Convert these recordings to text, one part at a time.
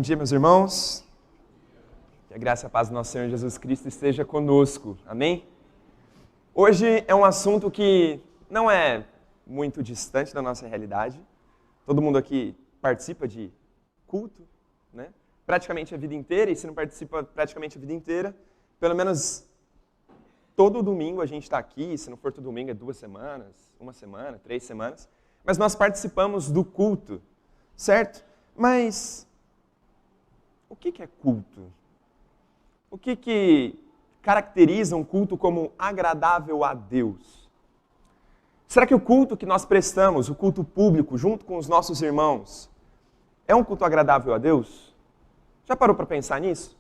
dia, meus irmãos. Que a graça e a paz do nosso Senhor Jesus Cristo esteja conosco. Amém? Hoje é um assunto que não é muito distante da nossa realidade. Todo mundo aqui participa de culto, né? Praticamente a vida inteira, e se não participa praticamente a vida inteira, pelo menos todo domingo a gente está aqui, se não for todo domingo é 2 semanas, 1 semana, 3 semanas, mas nós participamos do culto, certo? Mas o que é culto? O que caracteriza um culto como agradável a Deus? Será que o culto que nós prestamos, o culto público, junto com os nossos irmãos, é um culto agradável a Deus? Já parou para pensar nisso?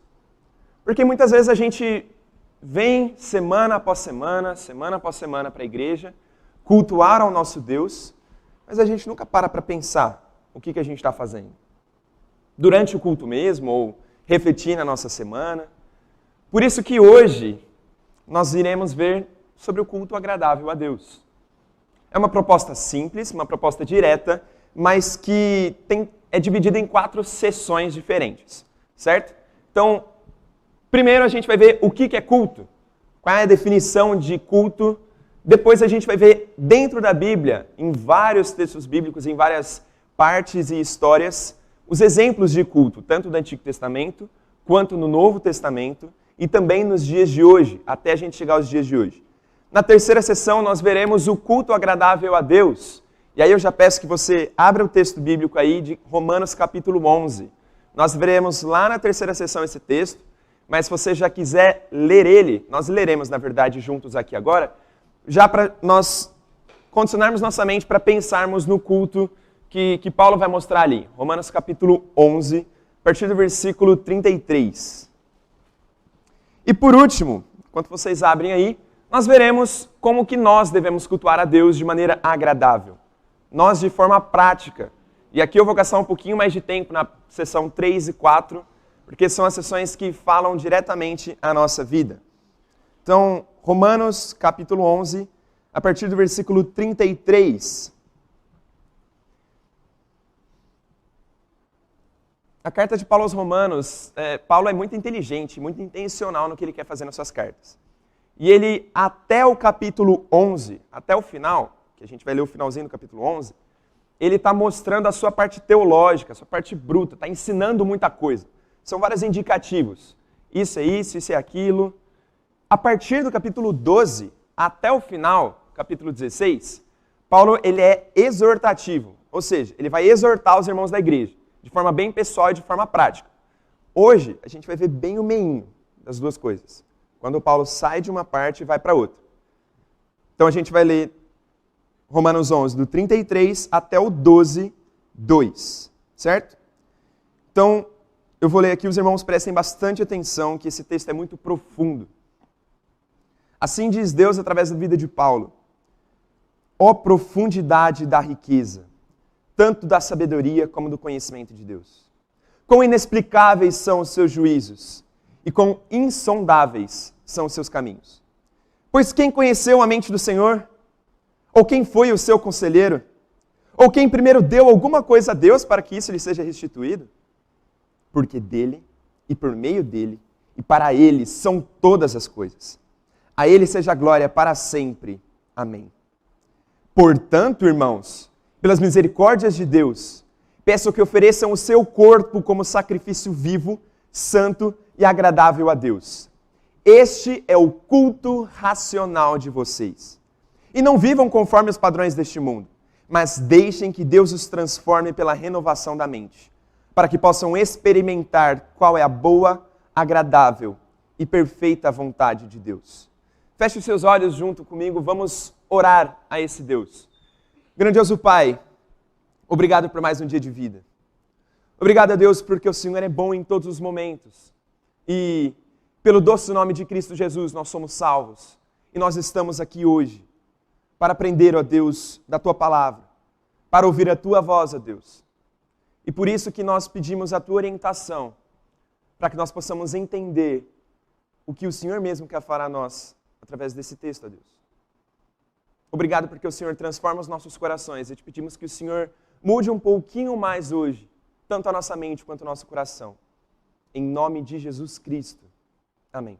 Porque muitas vezes a gente vem semana após semana para a igreja, cultuar ao nosso Deus, mas a gente nunca para pensar o que a gente está fazendo. Durante o culto mesmo, ou refletir na nossa semana. Por isso que hoje nós iremos ver sobre o culto agradável a Deus. É uma proposta simples, uma proposta direta, mas que é dividida em 4 sessões diferentes, certo? Então, primeiro a gente vai ver o que é culto, qual é a definição de culto. Depois a gente vai ver dentro da Bíblia, em vários textos bíblicos, em várias partes e histórias, os exemplos de culto, tanto do Antigo Testamento, quanto no Novo Testamento, e também nos dias de hoje, até a gente chegar aos dias de hoje. Na terceira sessão, nós veremos o culto agradável a Deus. E aí eu já peço que você abra o texto bíblico aí de Romanos capítulo 11. Nós veremos lá na terceira sessão esse texto, mas se você já quiser ler ele, nós leremos, na verdade, juntos aqui agora, já para nós condicionarmos nossa mente para pensarmos no culto que Paulo vai mostrar ali. Romanos capítulo 11, a partir do versículo 33. E por último, enquanto vocês abrem aí, nós veremos como que nós devemos cultuar a Deus de maneira agradável. Nós de forma prática. E aqui eu vou gastar um pouquinho mais de tempo na sessão 3 e 4, porque são as sessões que falam diretamente à nossa vida. Então, Romanos capítulo 11, a partir do versículo 33. A carta de Paulo aos Romanos, Paulo é muito inteligente, muito intencional no que ele quer fazer nas suas cartas. E ele, até o capítulo 11, até o final, que a gente vai ler o finalzinho do capítulo 11, ele está mostrando a sua parte teológica, a sua parte bruta, está ensinando muita coisa. São vários indicativos. Isso é isso, isso é aquilo. A partir do capítulo 12 até o final, capítulo 16, Paulo ele é exortativo, ou seja, ele vai exortar os irmãos da igreja, de forma bem pessoal e de forma prática. Hoje, a gente vai ver bem o meinho das duas coisas. Quando Paulo sai de uma parte e vai para outra. Então a gente vai ler Romanos 11, do 33 até o 12, 2. Certo? Então, eu vou ler aqui, os irmãos prestem bastante atenção, que esse texto é muito profundo. Assim diz Deus através da vida de Paulo. Ó profundidade da riqueza, tanto da sabedoria como do conhecimento de Deus. Quão inexplicáveis são os seus juízos, e quão insondáveis são os seus caminhos. Pois quem conheceu a mente do Senhor? Ou quem foi o seu conselheiro? Ou quem primeiro deu alguma coisa a Deus para que isso lhe seja restituído? Porque dele, e por meio dele, e para ele são todas as coisas. A ele seja a glória para sempre. Amém. Portanto, irmãos, pelas misericórdias de Deus, peço que ofereçam o seu corpo como sacrifício vivo, santo e agradável a Deus. Este é o culto racional de vocês. E não vivam conforme os padrões deste mundo, mas deixem que Deus os transforme pela renovação da mente, para que possam experimentar qual é a boa, agradável e perfeita vontade de Deus. Feche os seus olhos junto comigo, vamos orar a esse Deus. Grandioso Pai, obrigado por mais um dia de vida. Obrigado a Deus porque o Senhor é bom em todos os momentos. E pelo doce nome de Cristo Jesus nós somos salvos. E nós estamos aqui hoje para aprender, ó Deus, da Tua palavra, para ouvir a Tua voz, ó Deus. E por isso que nós pedimos a Tua orientação, para que nós possamos entender o que o Senhor mesmo quer falar a nós através desse texto, ó Deus. Obrigado porque o Senhor transforma os nossos corações e te pedimos que o Senhor mude um pouquinho mais hoje tanto a nossa mente quanto o nosso coração. Em nome de Jesus Cristo. Amém.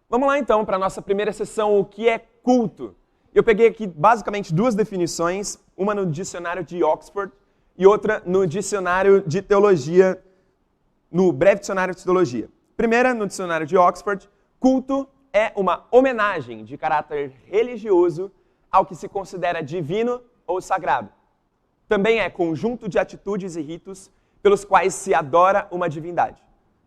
Vamos lá então para a nossa primeira sessão, o que é culto. Eu peguei aqui basicamente duas definições, uma no dicionário de Oxford e outra no dicionário de teologia, no breve dicionário de teologia. Primeira, no dicionário de Oxford, culto é uma homenagem de caráter religioso ao que se considera divino ou sagrado. Também é conjunto de atitudes e ritos pelos quais se adora uma divindade.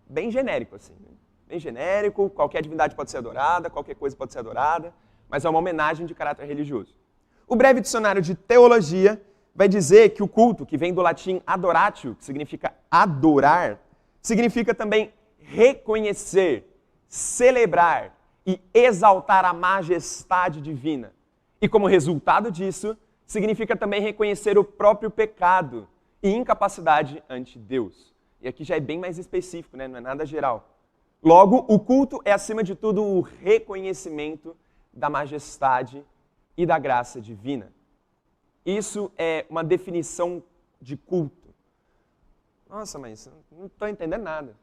Bem genérico assim, né? Bem genérico, qualquer divindade pode ser adorada, qualquer coisa pode ser adorada, mas é uma homenagem de caráter religioso. O breve dicionário de teologia vai dizer que o culto, que vem do latim adoratio, que significa adorar, significa também reconhecer, celebrar e exaltar a majestade divina. E como resultado disso, significa também reconhecer o próprio pecado e incapacidade ante Deus. E aqui já é bem mais específico, né? Não é nada geral. Logo, o culto é, acima de tudo, o reconhecimento da majestade e da graça divina. Isso é uma definição de culto. Nossa, mas não estou entendendo nada.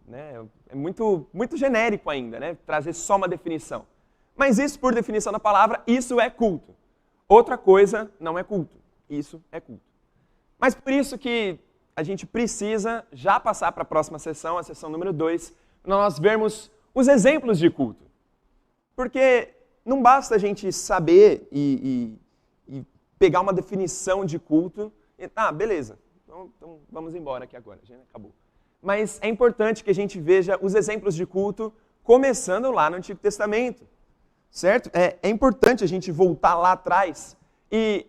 Né? É muito genérico ainda, né? Trazer só uma definição. Mas isso, por definição da palavra, isso é culto. Outra coisa não é culto. Isso é culto. Mas por isso que a gente precisa já passar para a próxima sessão, a sessão número 2, para nós vermos os exemplos de culto. Porque não basta a gente saber e pegar uma definição de culto e, beleza, então vamos embora aqui agora, já acabou. Mas é importante que a gente veja os exemplos de culto começando lá no Antigo Testamento, certo? É importante a gente voltar lá atrás. E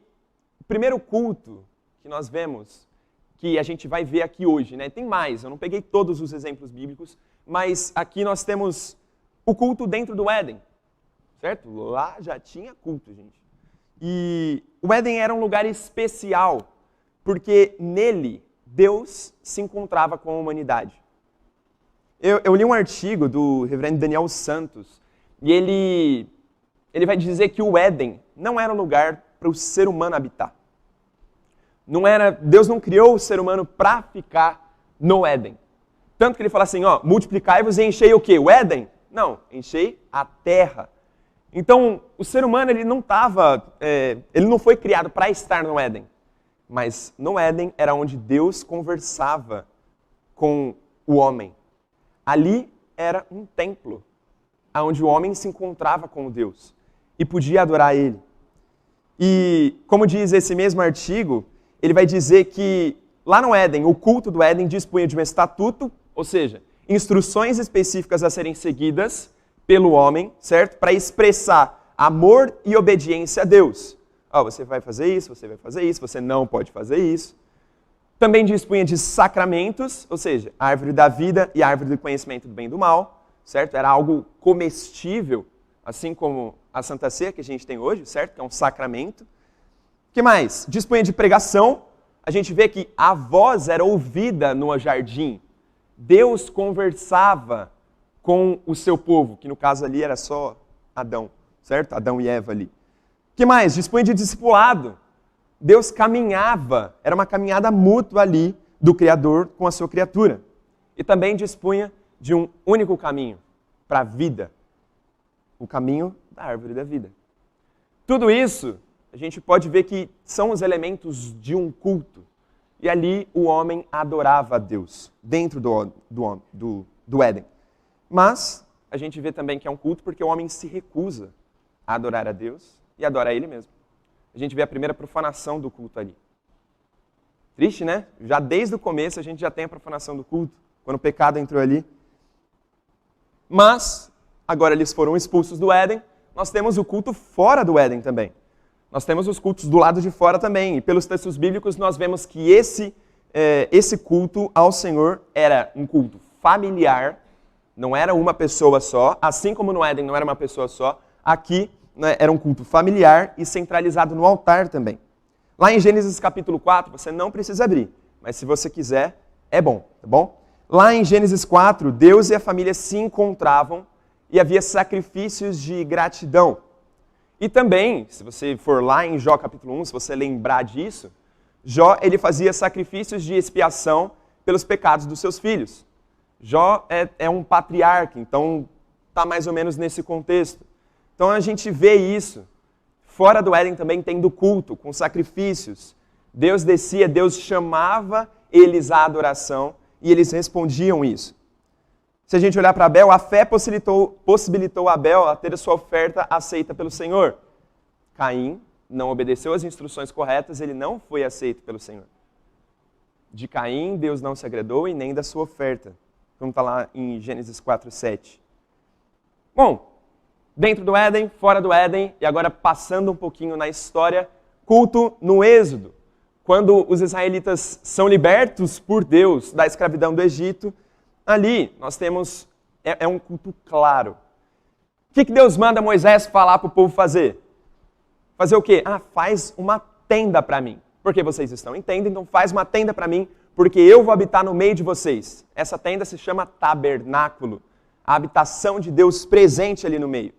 o primeiro culto que nós vemos, que a gente vai ver aqui hoje, né? Tem mais, eu não peguei todos os exemplos bíblicos, mas aqui nós temos o culto dentro do Éden, certo? Lá já tinha culto, gente. E o Éden era um lugar especial, porque nele Deus se encontrava com a humanidade. Eu li um artigo do reverendo Daniel Santos, e ele vai dizer que o Éden não era um lugar para o ser humano habitar. Deus não criou o ser humano para ficar no Éden. Tanto que ele fala assim, multiplicai-vos e enchei o quê? O Éden? Não, enchei a terra. Então, o ser humano ele não foi criado para estar no Éden. Mas no Éden era onde Deus conversava com o homem. Ali era um templo, onde o homem se encontrava com Deus e podia adorar Ele. E, como diz esse mesmo artigo, ele vai dizer que lá no Éden, o culto do Éden dispunha de um estatuto, ou seja, instruções específicas a serem seguidas pelo homem, certo? Para expressar amor e obediência a Deus. Você vai fazer isso, você não pode fazer isso. Também dispunha de sacramentos, ou seja, a árvore da vida e a árvore do conhecimento do bem e do mal, certo? Era algo comestível, assim como a Santa Ceia que a gente tem hoje, certo? Que é um sacramento. O que mais? Dispunha de pregação. A gente vê que a voz era ouvida no jardim. Deus conversava com o seu povo, que no caso ali era só Adão, certo? Adão e Eva ali. O que mais? Dispunha de discipulado. Deus caminhava, era uma caminhada mútua ali do Criador com a sua criatura. E também dispunha de um único caminho para a vida, o caminho da árvore da vida. Tudo isso, a gente pode ver que são os elementos de um culto. E ali o homem adorava a Deus, dentro do Éden. Mas a gente vê também que é um culto porque o homem se recusa a adorar a Deus e adora a ele mesmo. A gente vê a primeira profanação do culto ali. Triste, né? Já desde o começo a gente já tem a profanação do culto, quando o pecado entrou ali. Mas, agora eles foram expulsos do Éden, nós temos o culto fora do Éden também. Nós temos os cultos do lado de fora também. E pelos textos bíblicos nós vemos que esse culto ao Senhor era um culto familiar, não era uma pessoa só, assim como no Éden não era uma pessoa só, aqui era um culto familiar e centralizado no altar também. Lá em Gênesis capítulo 4, você não precisa abrir, mas se você quiser, é bom, tá bom? Lá em Gênesis 4, Deus e a família se encontravam e havia sacrifícios de gratidão. E também, se você for lá em Jó capítulo 1, se você lembrar disso, Jó, ele fazia sacrifícios de expiação pelos pecados dos seus filhos. Jó é um patriarca, então está mais ou menos nesse contexto. Então a gente vê isso. Fora do Éden também tem do culto, com sacrifícios. Deus descia, Deus chamava eles à adoração e eles respondiam isso. Se a gente olhar para Abel, a fé possibilitou Abel a ter a sua oferta aceita pelo Senhor. Caim não obedeceu às instruções corretas, ele não foi aceito pelo Senhor. De Caim, Deus não se agradou e nem da sua oferta, como está lá em Gênesis 4:7. Bom, dentro do Éden, fora do Éden, e agora passando um pouquinho na história, culto no Êxodo. Quando os israelitas são libertos por Deus da escravidão do Egito, ali nós temos, é um culto claro. O que Deus manda Moisés falar para o povo fazer? Fazer o quê? Faz uma tenda para mim. Porque vocês estão em tenda, então faz uma tenda para mim, porque eu vou habitar no meio de vocês. Essa tenda se chama tabernáculo, a habitação de Deus presente ali no meio.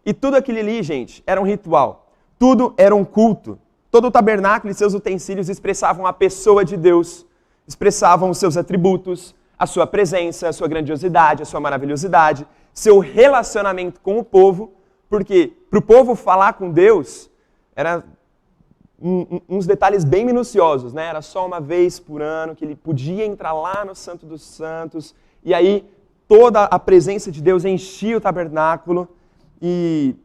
E tudo aquilo ali, gente, era um ritual. Tudo era um culto. Todo o tabernáculo e seus utensílios expressavam a pessoa de Deus, expressavam os seus atributos, a sua presença, a sua grandiosidade, a sua maravilhosidade, seu relacionamento com o povo, porque para o povo falar com Deus, era uns detalhes bem minuciosos, né? Era só uma vez por ano que ele podia entrar lá no Santo dos Santos, e aí toda a presença de Deus enchia o tabernáculo, e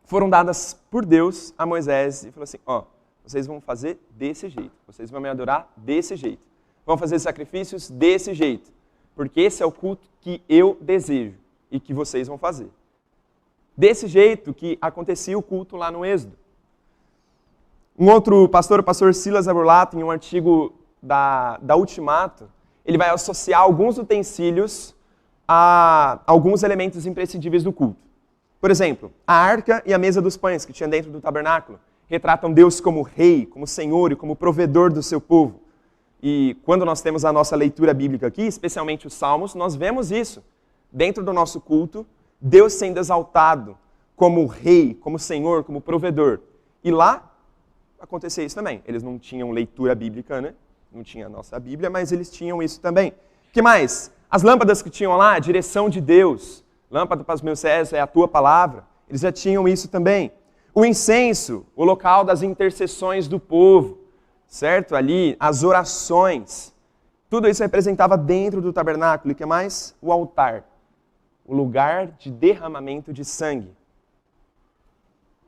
foram dadas por Deus a Moisés, e falou assim, vocês vão fazer desse jeito, vocês vão me adorar desse jeito, vão fazer sacrifícios desse jeito, porque esse é o culto que eu desejo, e que vocês vão fazer. Desse jeito que acontecia o culto lá no Êxodo. Um outro pastor, o pastor Silas Aburlato, em um artigo da Ultimato, ele vai associar alguns utensílios a alguns elementos imprescindíveis do culto. Por exemplo, a arca e a mesa dos pães que tinha dentro do tabernáculo retratam Deus como rei, como senhor e como provedor do seu povo. E quando nós temos a nossa leitura bíblica aqui, especialmente os Salmos, nós vemos isso. Dentro do nosso culto, Deus sendo exaltado como rei, como senhor, como provedor. E lá acontecia isso também. Eles não tinham leitura bíblica, né? Não tinha a nossa Bíblia, mas eles tinham isso também. O que mais? As lâmpadas que tinham lá, a direção de Deus. Lâmpada para os meus pés é a tua palavra. Eles já tinham isso também. O incenso, o local das intercessões do povo. Certo? Ali, as orações. Tudo isso representava dentro do tabernáculo. E o que mais? O altar. O lugar de derramamento de sangue.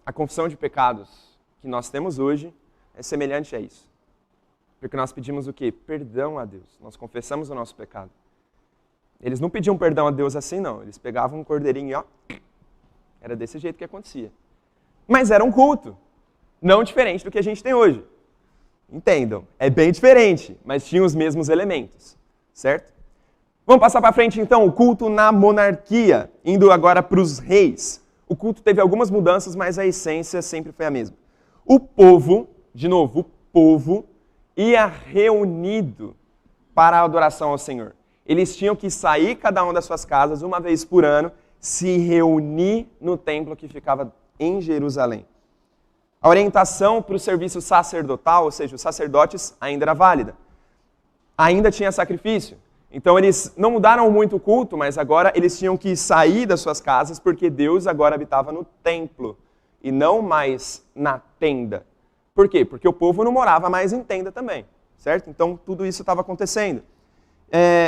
A confissão de pecados que nós temos hoje é semelhante a isso. Porque nós pedimos o quê? Perdão a Deus. Nós confessamos o nosso pecado. Eles não pediam perdão a Deus assim, não. Eles pegavam um cordeirinho e era desse jeito que acontecia. Mas era um culto. Não diferente do que a gente tem hoje. Entendam, é bem diferente, mas tinha os mesmos elementos. Certo? Vamos passar para frente então, o culto na monarquia, indo agora para os reis. O culto teve algumas mudanças, mas a essência sempre foi a mesma. O povo, de novo, o povo ia reunido para a adoração ao Senhor. Eles tinham que sair, cada um das suas casas, uma vez por ano, se reunir no templo que ficava em Jerusalém. A orientação para o serviço sacerdotal, ou seja, os sacerdotes, ainda era válida. Ainda tinha sacrifício. Então eles não mudaram muito o culto, mas agora eles tinham que sair das suas casas, porque Deus agora habitava no templo e não mais na tenda. Por quê? Porque o povo não morava mais em tenda também, certo? Então tudo isso estava acontecendo.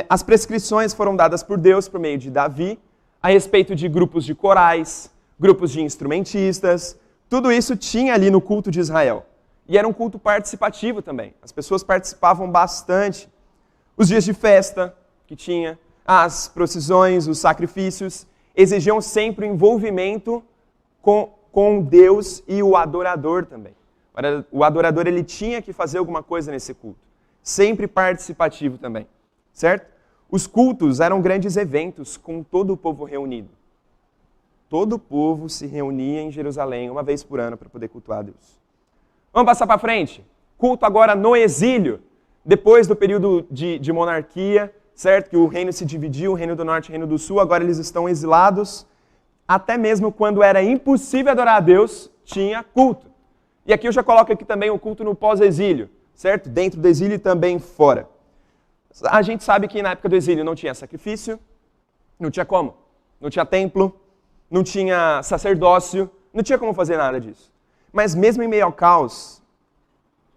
As prescrições foram dadas por Deus por meio de Davi, a respeito de grupos de corais, grupos de instrumentistas, tudo isso tinha ali no culto de Israel. E era um culto participativo também, as pessoas participavam bastante. Os dias de festa que tinha, as procissões, os sacrifícios, exigiam sempre o envolvimento com Deus e o adorador também. O adorador ele tinha que fazer alguma coisa nesse culto, sempre participativo também, certo? Os cultos eram grandes eventos com todo o povo reunido. Todo o povo se reunia em Jerusalém uma vez por ano para poder cultuar a Deus. Vamos passar para frente. Culto agora no exílio. Depois do período de monarquia, certo? Que o reino se dividiu, o reino do norte e o reino do sul, agora eles estão exilados. Até mesmo quando era impossível adorar a Deus, tinha culto. E aqui eu já coloco aqui também o culto no pós-exílio. certo? Dentro do exílio e também fora. A gente sabe que na época do exílio não tinha sacrifício, não tinha como, não tinha templo, não tinha sacerdócio, não tinha como fazer nada disso. Mas mesmo em meio ao caos,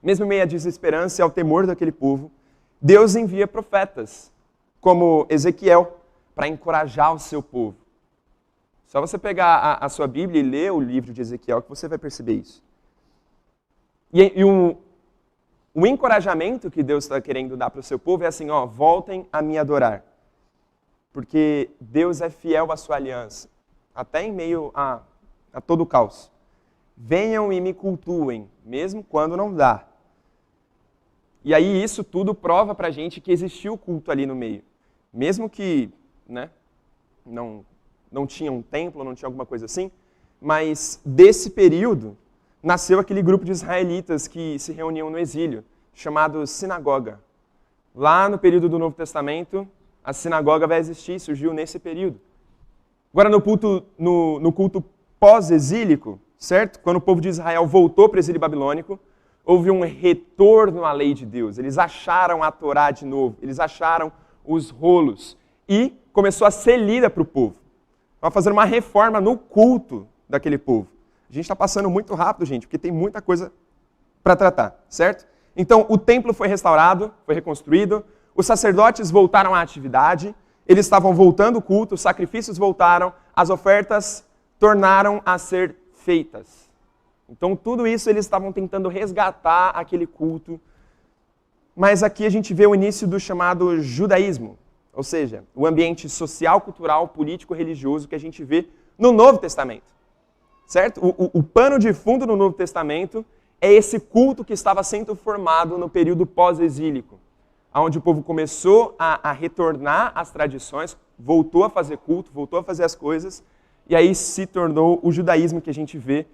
mesmo em meio à desesperança e ao temor daquele povo, Deus envia profetas, como Ezequiel, para encorajar o seu povo. Só você pegar a sua Bíblia e ler o livro de Ezequiel que você vai perceber isso. E o encorajamento que Deus está querendo dar para o seu povo é assim, ó, voltem a me adorar. Porque Deus é fiel à sua aliança, até em meio a todo o caos. Venham e me cultuem, mesmo quando não dá. E aí isso tudo prova pra gente que existiu culto ali no meio. Mesmo que, né, não tinha um templo, não tinha alguma coisa assim, mas desse período nasceu aquele grupo de israelitas que se reuniam no exílio, chamado sinagoga. Lá no período do Novo Testamento, a sinagoga vai existir, surgiu nesse período. Agora no culto pós-exílico, certo? Quando o povo de Israel voltou para o exílio babilônico, houve um retorno à lei de Deus. Eles acharam a Torá de novo, eles acharam os rolos e começou a ser lida para o povo. Vai fazer uma reforma no culto daquele povo. A gente está passando muito rápido, gente, porque tem muita coisa para tratar, certo? Então, o templo foi restaurado, foi reconstruído, os sacerdotes voltaram à atividade, eles estavam voltando o culto, os sacrifícios voltaram, as ofertas tornaram a ser feitas. Então, tudo isso eles estavam tentando resgatar aquele culto. Mas aqui a gente vê o início do chamado judaísmo, ou seja, o ambiente social, cultural, político, religioso que a gente vê no Novo Testamento. Certo? O pano de fundo no Novo Testamento é esse culto que estava sendo formado no período pós-exílico, onde o povo começou a retornar às tradições, voltou a fazer culto, voltou a fazer as coisas, e aí se tornou o judaísmo que a gente vê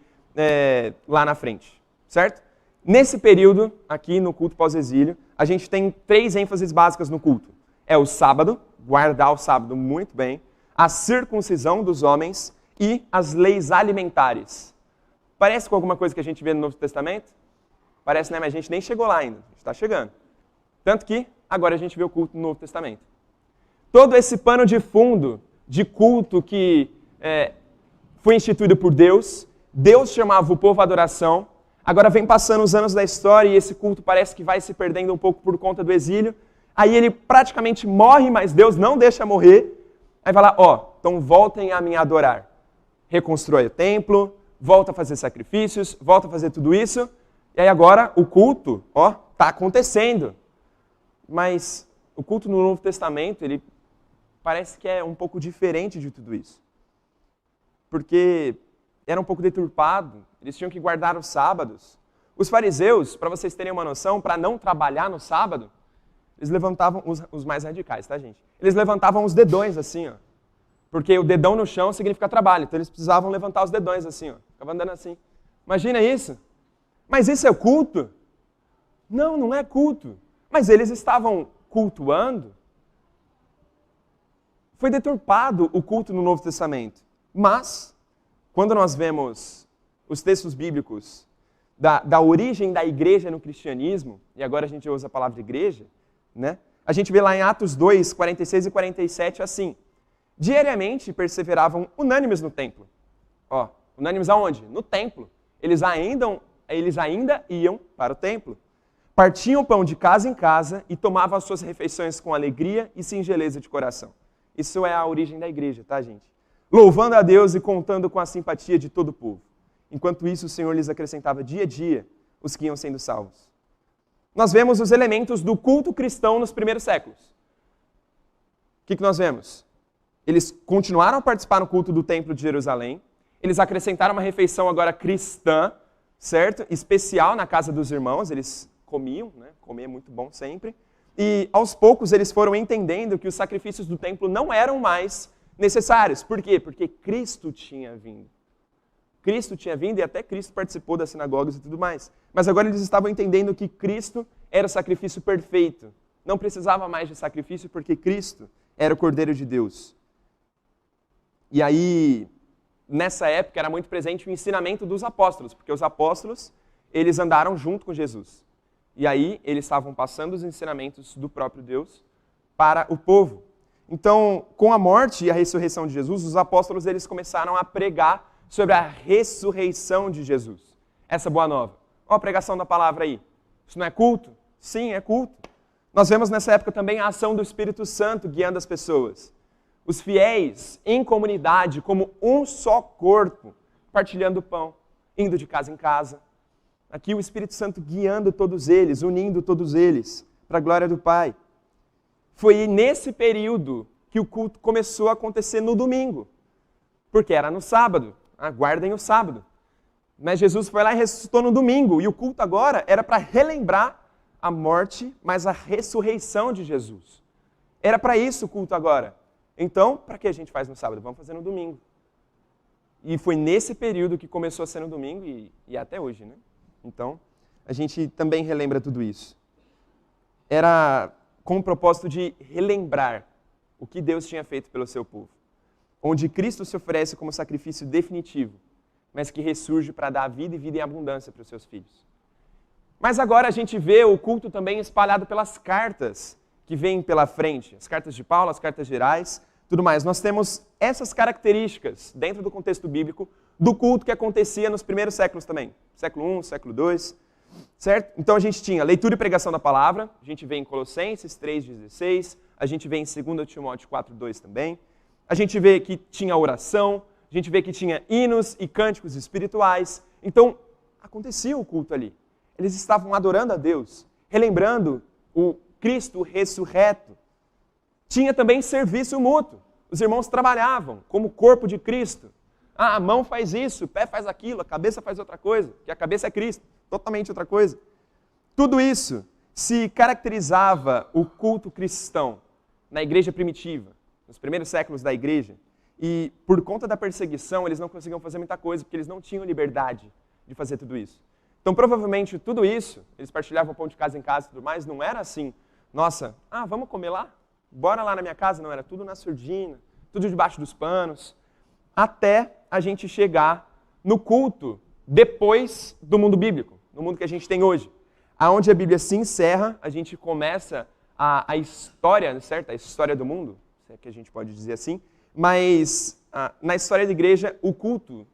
lá na frente, certo? Nesse período, aqui no culto pós-exílio, a gente tem 3 ênfases básicas no culto. É o sábado, guardar o sábado muito bem, a circuncisão dos homens e as leis alimentares. Parece com alguma coisa que a gente vê no Novo Testamento? Parece, né? Mas a gente nem chegou lá ainda, a gente está chegando. Tanto que agora a gente vê o culto no Novo Testamento. Todo esse pano de fundo de culto que foi instituído por Deus, Deus chamava o povo à adoração, agora vem passando os anos da história e esse culto parece que vai se perdendo um pouco por conta do exílio. Aí ele praticamente morre, mas Deus não deixa morrer. Aí vai lá, ó, então voltem a me adorar. Reconstrói o templo, volta a fazer sacrifícios, volta a fazer tudo isso. E aí agora o culto, ó, está acontecendo. Mas o culto no Novo Testamento, ele parece que é um pouco diferente de tudo isso. Porque era um pouco deturpado, eles tinham que guardar os sábados. Os fariseus, para vocês terem uma noção, para não trabalhar no sábado, eles levantavam, os mais radicais, tá, gente? Eles levantavam os dedões assim, ó. Porque o dedão no chão significa trabalho, então eles precisavam levantar os dedões assim, ó. Ficavam andando assim. Imagina isso? Mas isso é culto? Não, não é culto. Mas eles estavam cultuando. Foi deturpado o culto no Novo Testamento. Mas, quando nós vemos os textos bíblicos da origem da igreja no cristianismo, e agora a gente usa a palavra igreja, né? A gente vê lá em Atos 2, 46 e 47 assim: diariamente perseveravam unânimes no templo. Ó, unânimes aonde? No templo. Eles ainda iam para o templo. Partiam o pão de casa em casa e tomavam as suas refeições com alegria e singeleza de coração. Isso é a origem da igreja, tá, gente? Louvando a Deus e contando com a simpatia de todo o povo. Enquanto isso, o Senhor lhes acrescentava dia a dia os que iam sendo salvos. Nós vemos os elementos do culto cristão nos primeiros séculos. O que nós vemos? Eles continuaram a participar no culto do Templo de Jerusalém. Eles acrescentaram uma refeição agora cristã, certo? Especial na casa dos irmãos. Eles comiam, né? Comer é muito bom sempre. E aos poucos eles foram entendendo que os sacrifícios do templo não eram mais necessários. Por quê? Porque Cristo tinha vindo. Cristo tinha vindo e até Cristo participou das sinagogas e tudo mais. Mas agora eles estavam entendendo que Cristo era o sacrifício perfeito. Não precisava mais de sacrifício porque Cristo era o Cordeiro de Deus. E aí, nessa época, era muito presente o ensinamento dos apóstolos, porque os apóstolos, eles andaram junto com Jesus. E aí eles estavam passando os ensinamentos do próprio Deus para o povo. Então, com a morte e a ressurreição de Jesus, os apóstolos eles começaram a pregar sobre a ressurreição de Jesus. Essa boa nova. Olha a pregação da palavra aí. Isso não é culto? Sim, é culto. Nós vemos nessa época também a ação do Espírito Santo guiando as pessoas. Os fiéis em comunidade, como um só corpo, partilhando o pão, indo de casa em casa. Aqui o Espírito Santo guiando todos eles, unindo todos eles, para a glória do Pai. Foi nesse período que o culto começou a acontecer no domingo, porque era no sábado. Aguardem o sábado. Mas Jesus foi lá e ressuscitou no domingo, e o culto agora era para relembrar a morte, mas a ressurreição de Jesus. Era para isso o culto agora. Então, para que a gente faz no sábado? Vamos fazer no domingo. E foi nesse período que começou a ser no domingo e até hoje, né? Então, a gente também relembra tudo isso. Era com o propósito de relembrar o que Deus tinha feito pelo seu povo. Onde Cristo se oferece como sacrifício definitivo, mas que ressurge para dar vida e vida em abundância para os seus filhos. Mas agora a gente vê o culto também espalhado pelas cartas que vêm pela frente. As cartas de Paulo, as cartas gerais, tudo mais. Nós temos essas características dentro do contexto bíblico do culto que acontecia nos primeiros séculos também. Século I, século II, certo? Então a gente tinha leitura e pregação da palavra, a gente vê em Colossenses 3,16, a gente vê em 2 Timóteo 4,2 também. A gente vê que tinha oração, a gente vê que tinha hinos e cânticos espirituais. Então, acontecia o culto ali. Eles estavam adorando a Deus, relembrando o Cristo ressurreto. Tinha também serviço mútuo. Os irmãos trabalhavam como corpo de Cristo. A mão faz isso, o pé faz aquilo, a cabeça faz outra coisa, que a cabeça é Cristo, totalmente outra coisa. Tudo isso se caracterizava o culto cristão na igreja primitiva, nos primeiros séculos da igreja. E por conta da perseguição, eles não conseguiam fazer muita coisa, porque eles não tinham liberdade de fazer tudo isso. Então, provavelmente, tudo isso, eles partilhavam pão de casa em casa e tudo mais, não era assim, nossa, vamos comer lá? Bora lá na minha casa? Não, era tudo na surdina, tudo debaixo dos panos, até a gente chegar no culto depois do mundo bíblico, no mundo que a gente tem hoje. Aonde a Bíblia se encerra, a gente começa a história, certo? A história do mundo, se é que a gente pode dizer assim, mas na história da igreja, o culto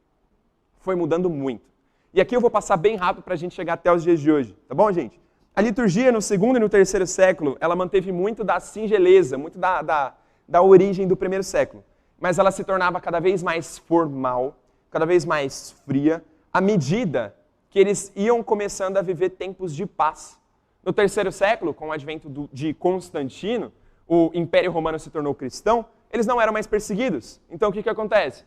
foi mudando muito. E aqui eu vou passar bem rápido para a gente chegar até os dias de hoje, tá bom, gente? A liturgia no segundo e no terceiro século, ela manteve muito da singeleza, muito da origem do primeiro século. Mas ela se tornava cada vez mais formal, cada vez mais fria, à medida que eles iam começando a viver tempos de paz. No terceiro século, com o advento de Constantino, o Império Romano se tornou cristão, eles não eram mais perseguidos. Então o que acontece?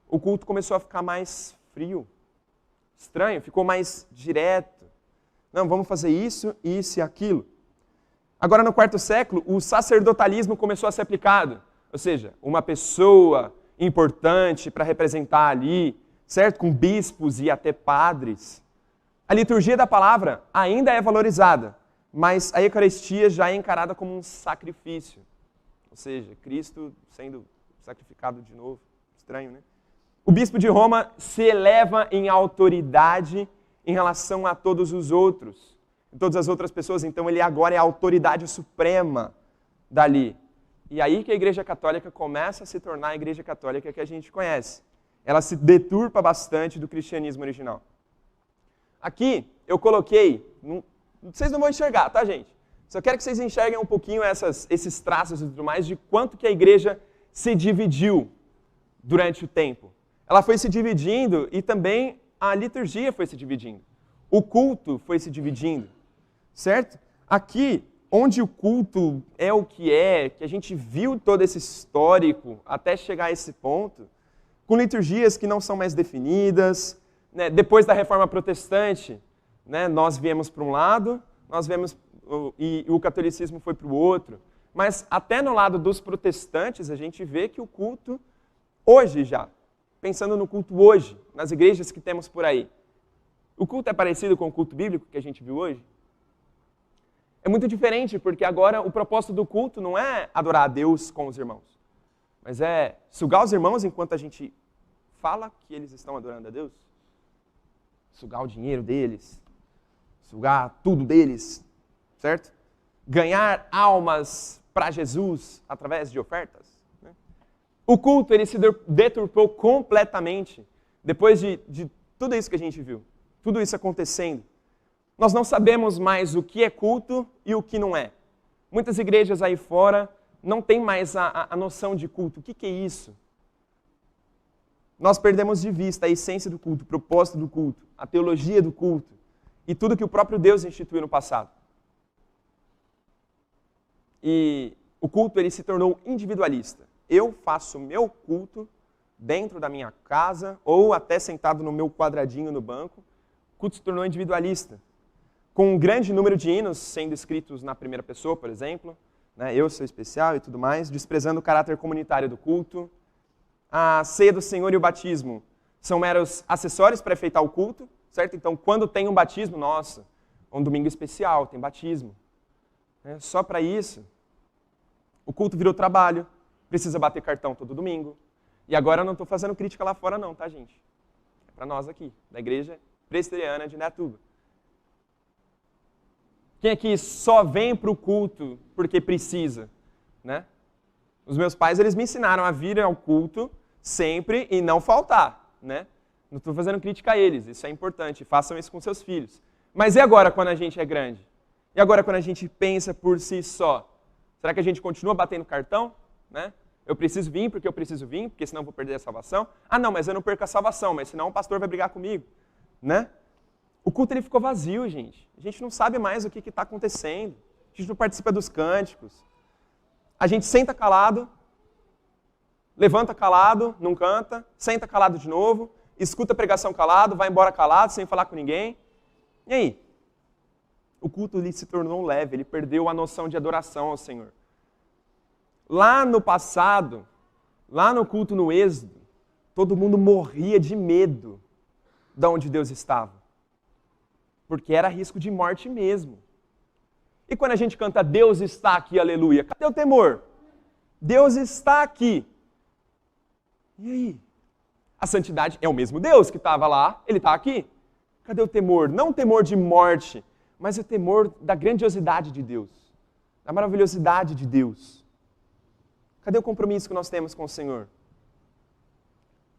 O culto começou a ficar mais frio, estranho, ficou mais direto. Não, vamos fazer isso, isso e aquilo. Agora no quarto século, o sacerdotalismo começou a ser aplicado. Ou seja, uma pessoa importante para representar ali, certo? Com bispos e até padres. A liturgia da palavra ainda é valorizada, mas a Eucaristia já é encarada como um sacrifício. Ou seja, Cristo sendo sacrificado de novo. Estranho, né? O bispo de Roma se eleva em autoridade em relação a todos os outros, todas as outras pessoas. Então ele agora é a autoridade suprema dali. E aí que a Igreja Católica começa a se tornar a Igreja Católica que a gente conhece. Ela se deturpa bastante do cristianismo original. Aqui eu coloquei, vocês não vão enxergar, tá, gente? Só quero que vocês enxerguem um pouquinho esses traços e tudo mais de quanto que a igreja se dividiu durante o tempo. Ela foi se dividindo e também a liturgia foi se dividindo. O culto foi se dividindo, certo? Aqui, onde o culto é o que a gente viu todo esse histórico até chegar a esse ponto, com liturgias que não são mais definidas, né? Depois da Reforma Protestante, né, nós viemos para um lado, e o catolicismo foi para o outro. Mas até no lado dos protestantes, a gente vê que o culto, hoje já, pensando no culto hoje, nas igrejas que temos por aí, o culto é parecido com o culto bíblico que a gente viu hoje? É muito diferente, porque agora o propósito do culto não é adorar a Deus com os irmãos, mas é sugar os irmãos enquanto a gente fala que eles estão adorando a Deus, sugar o dinheiro deles, sugar tudo deles, certo? Ganhar almas para Jesus através de ofertas. Né? O culto ele se deturpou completamente depois de tudo isso que a gente viu, tudo isso acontecendo. Nós não sabemos mais o que é culto e o que não é. Muitas igrejas aí fora não têm mais a noção de culto. O que é isso? Nós perdemos de vista a essência do culto, o propósito do culto, a teologia do culto e tudo que o próprio Deus instituiu no passado. E o culto ele se tornou individualista. Eu faço meu culto dentro da minha casa ou até sentado no meu quadradinho no banco. O culto se tornou individualista, com um grande número de hinos sendo escritos na primeira pessoa, por exemplo, né, eu sou especial e tudo mais, desprezando o caráter comunitário do culto. A ceia do Senhor e o batismo são meros acessórios para efeitar o culto, certo? Então, quando tem um batismo, nossa, um domingo especial, tem batismo. Né? Só para isso, o culto virou trabalho, precisa bater cartão todo domingo. E agora eu não estou fazendo crítica lá fora não, tá, gente? É para nós aqui, da Igreja Presbiteriana de Indaiatuba. Quem aqui só vem para o culto porque precisa, né? Os meus pais, eles me ensinaram a vir ao culto sempre e não faltar, né? Não estou fazendo crítica a eles, isso é importante, façam isso com seus filhos. Mas e agora quando a gente é grande? E agora quando a gente pensa por si só? Será que a gente continua batendo cartão, né? Eu preciso vir porque senão eu vou perder a salvação. Ah não, mas eu não perco a salvação, mas senão o pastor vai brigar comigo, né? O culto ele ficou vazio, gente. A gente não sabe mais o que está acontecendo. A gente não participa dos cânticos. A gente senta calado, levanta calado, não canta, senta calado de novo, escuta a pregação calado, vai embora calado, sem falar com ninguém. E aí? O culto ele se tornou leve, ele perdeu a noção de adoração ao Senhor. Lá no passado, lá no culto no Êxodo, todo mundo morria de medo de onde Deus estava. Porque era risco de morte mesmo. E quando a gente canta Deus está aqui, aleluia, cadê o temor? Deus está aqui. E aí? A santidade é o mesmo Deus que estava lá, ele está aqui. Cadê o temor? Não o temor de morte, mas o temor da grandiosidade de Deus, da maravilhosidade de Deus. Cadê o compromisso que nós temos com o Senhor?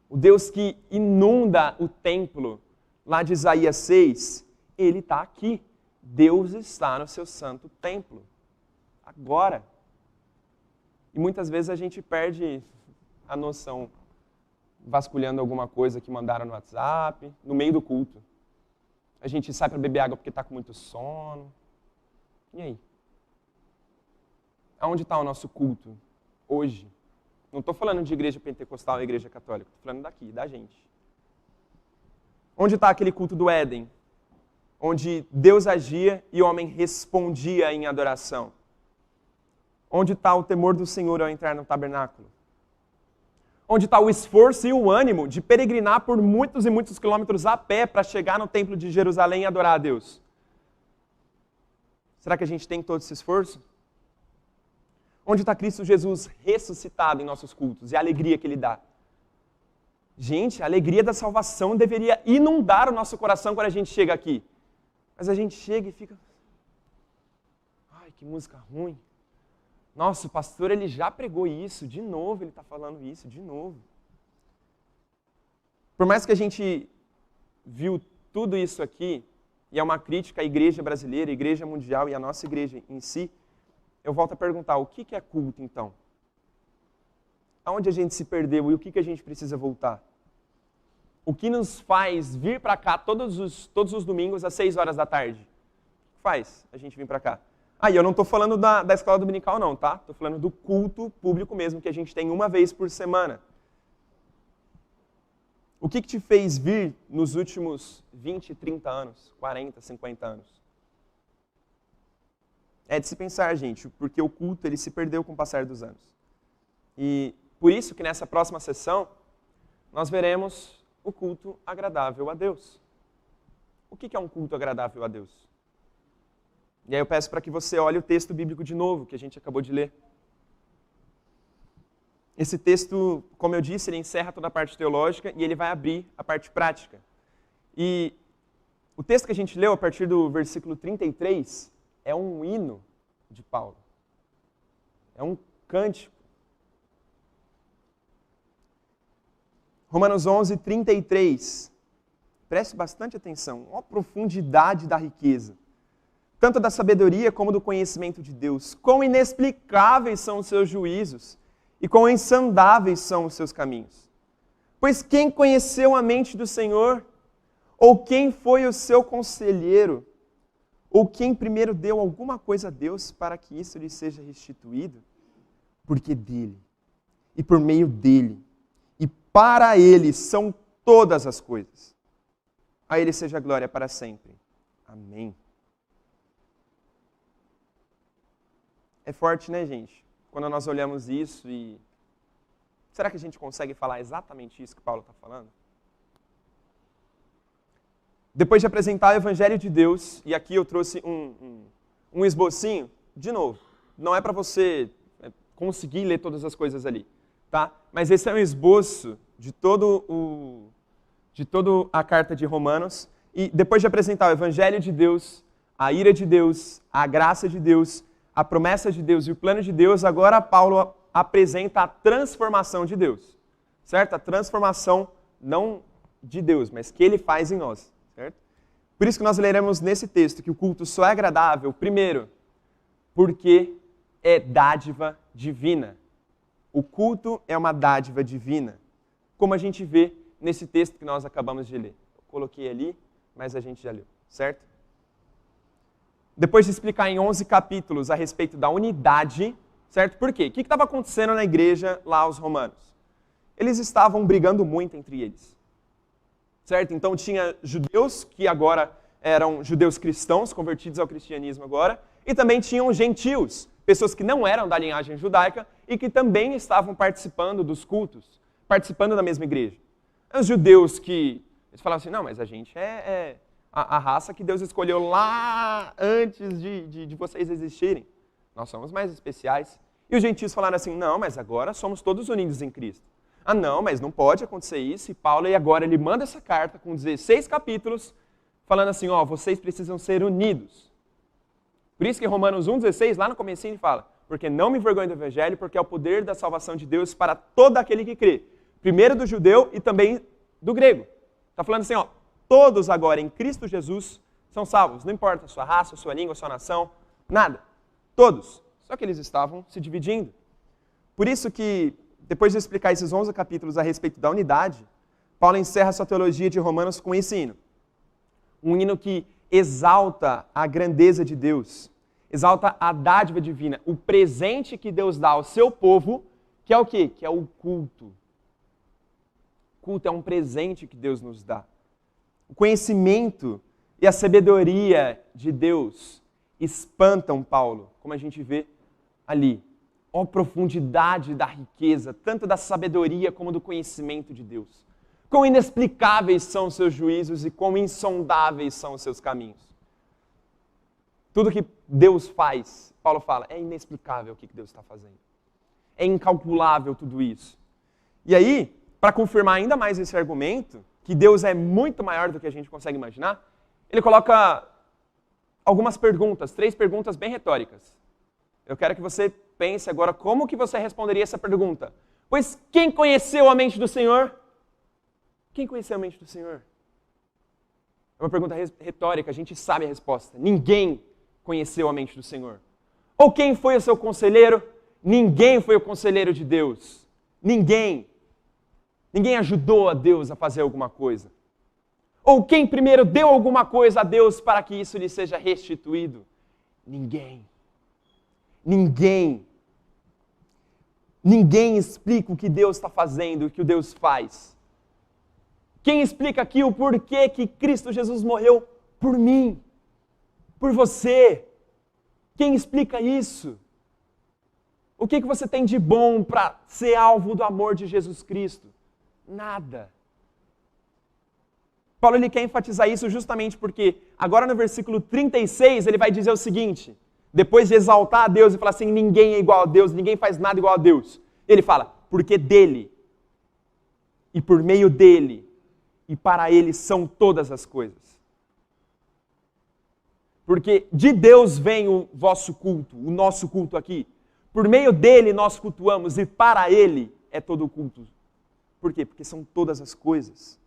O Deus que inunda o templo, lá de Isaías 6, ele está aqui. Deus está no seu santo templo. Agora. E muitas vezes a gente perde a noção, vasculhando alguma coisa que mandaram no WhatsApp, no meio do culto. A gente sai para beber água porque está com muito sono. E aí? Aonde está o nosso culto hoje? Não estou falando de igreja pentecostal e igreja católica, estou falando daqui, da gente. Onde está aquele culto do Éden? Onde Deus agia e o homem respondia em adoração. Onde está o temor do Senhor ao entrar no tabernáculo? Onde está o esforço e o ânimo de peregrinar por muitos e muitos quilômetros a pé para chegar no templo de Jerusalém e adorar a Deus? Será que a gente tem todo esse esforço? Onde está Cristo Jesus ressuscitado em nossos cultos e a alegria que Ele dá? Gente, a alegria da salvação deveria inundar o nosso coração quando a gente chega aqui. Mas a gente chega e fica... Ai, que música ruim. Nossa, o pastor ele já pregou isso, de novo ele está falando isso, de novo. Por mais que a gente viu tudo isso aqui, e é uma crítica à igreja brasileira, à igreja mundial e à nossa igreja em si, eu volto a perguntar, o que é culto então? Aonde a gente se perdeu e o que a gente precisa voltar? O que nos faz vir para cá todos os domingos às 6 horas da tarde? O que faz a gente vir para cá? Ah, e eu não estou falando da escola dominical não, tá? Estou falando do culto público mesmo, que a gente tem uma vez por semana. O que te fez vir nos últimos 20, 30 anos, 40, 50 anos? É de se pensar, gente, porque o culto ele se perdeu com o passar dos anos. E por isso que nessa próxima sessão, nós veremos o culto agradável a Deus. O que é um culto agradável a Deus? E aí eu peço para que você olhe o texto bíblico de novo, que a gente acabou de ler. Esse texto, como eu disse, ele encerra toda a parte teológica e ele vai abrir a parte prática. E O texto que a gente leu a partir do versículo 33 é um hino de Paulo. É um cântico. Romanos 11, 33. Preste bastante atenção. Olha a profundidade da riqueza. Tanto da sabedoria como do conhecimento de Deus. Quão inexplicáveis são os seus juízos e quão insondáveis são os seus caminhos. Pois quem conheceu a mente do Senhor? Ou quem foi o seu conselheiro? Ou quem primeiro deu alguma coisa a Deus para que isso lhe seja restituído? Porque dele, e por meio dele, e para ele são todas as coisas. A ele seja a glória para sempre. Amém. É forte, né, gente? Quando nós olhamos isso e... Será que a gente consegue falar exatamente isso que Paulo está falando? Depois de apresentar o Evangelho de Deus, e aqui eu trouxe um esbocinho, de novo, não é para você conseguir ler todas as coisas ali, tá? Mas esse é um esboço de toda a carta de Romanos, e depois de apresentar o Evangelho de Deus, a ira de Deus, a graça de Deus, a promessa de Deus e o plano de Deus, agora Paulo apresenta a transformação de Deus, certo? A transformação não de Deus, mas que ele faz em nós, certo? Por isso que nós leremos nesse texto que o culto só é agradável, primeiro, porque é dádiva divina. O culto é uma dádiva divina, como a gente vê nesse texto que nós acabamos de ler. Eu coloquei ali, mas a gente já leu, certo? Depois de explicar em 11 capítulos a respeito da unidade, certo? Por quê? O que estava acontecendo na igreja lá aos romanos? Eles estavam brigando muito entre eles, certo? Então tinha judeus, que agora eram judeus cristãos, convertidos ao cristianismo agora, e também tinham gentios, pessoas que não eram da linhagem judaica e que também estavam participando dos cultos, participando da mesma igreja. Os judeus que, eles falavam assim, não, mas a gente é a raça que Deus escolheu lá antes de vocês existirem. Nós somos mais especiais. E os gentios falaram assim, não, mas agora somos todos unidos em Cristo. Ah, não, mas não pode acontecer isso. E Paulo, agora ele manda essa carta com 16 capítulos, falando assim, ó, vocês precisam ser unidos. Por isso que Romanos 1,16, lá no comecinho, ele fala, porque não me envergonho do evangelho, porque é o poder da salvação de Deus para todo aquele que crê. Primeiro do judeu e também do grego. Está falando assim, ó, todos agora em Cristo Jesus são salvos. Não importa a sua raça, a sua língua, a sua nação, nada. Todos. Só que eles estavam se dividindo. Por isso que, depois de explicar esses 11 capítulos a respeito da unidade, Paulo encerra sua teologia de Romanos com esse hino. Um hino que exalta a grandeza de Deus, exalta a dádiva divina, o presente que Deus dá ao seu povo, que é o quê? Que é o culto. O culto é um presente que Deus nos dá. O conhecimento e a sabedoria de Deus espantam Paulo, como a gente vê ali. Ó a profundidade da riqueza, tanto da sabedoria como do conhecimento de Deus. Quão inexplicáveis são os seus juízos e quão insondáveis são os seus caminhos. Tudo que Deus faz, Paulo fala, é inexplicável o que Deus está fazendo. É incalculável tudo isso. E aí, para confirmar ainda mais esse argumento, que Deus é muito maior do que a gente consegue imaginar, ele coloca algumas perguntas, 3 perguntas bem retóricas. Eu quero que você pense agora como que você responderia essa pergunta. Pois quem conheceu a mente do Senhor? Quem conheceu a mente do Senhor? É uma pergunta retórica, a gente sabe a resposta. Ninguém conheceu a mente do Senhor. Ou quem foi o seu conselheiro? Ninguém foi o conselheiro de Deus. Ninguém. Ninguém ajudou a Deus a fazer alguma coisa. Ou quem primeiro deu alguma coisa a Deus para que isso lhe seja restituído? Ninguém. Ninguém. Ninguém explica o que Deus está fazendo, o que o Deus faz. Quem explica aqui o porquê que Cristo Jesus morreu por mim, por você? Quem explica isso? O que você tem de bom para ser alvo do amor de Jesus Cristo? Nada. Paulo ele quer enfatizar isso justamente porque agora no versículo 36 ele vai dizer o seguinte, depois de exaltar a Deus e falar assim, ninguém é igual a Deus, ninguém faz nada igual a Deus. Ele fala, porque dele, e por meio dele, e para ele são todas as coisas. Porque de Deus vem o vosso culto, o nosso culto aqui. Por meio dele nós cultuamos e para ele é todo o culto. Por quê? Porque são todas as coisas.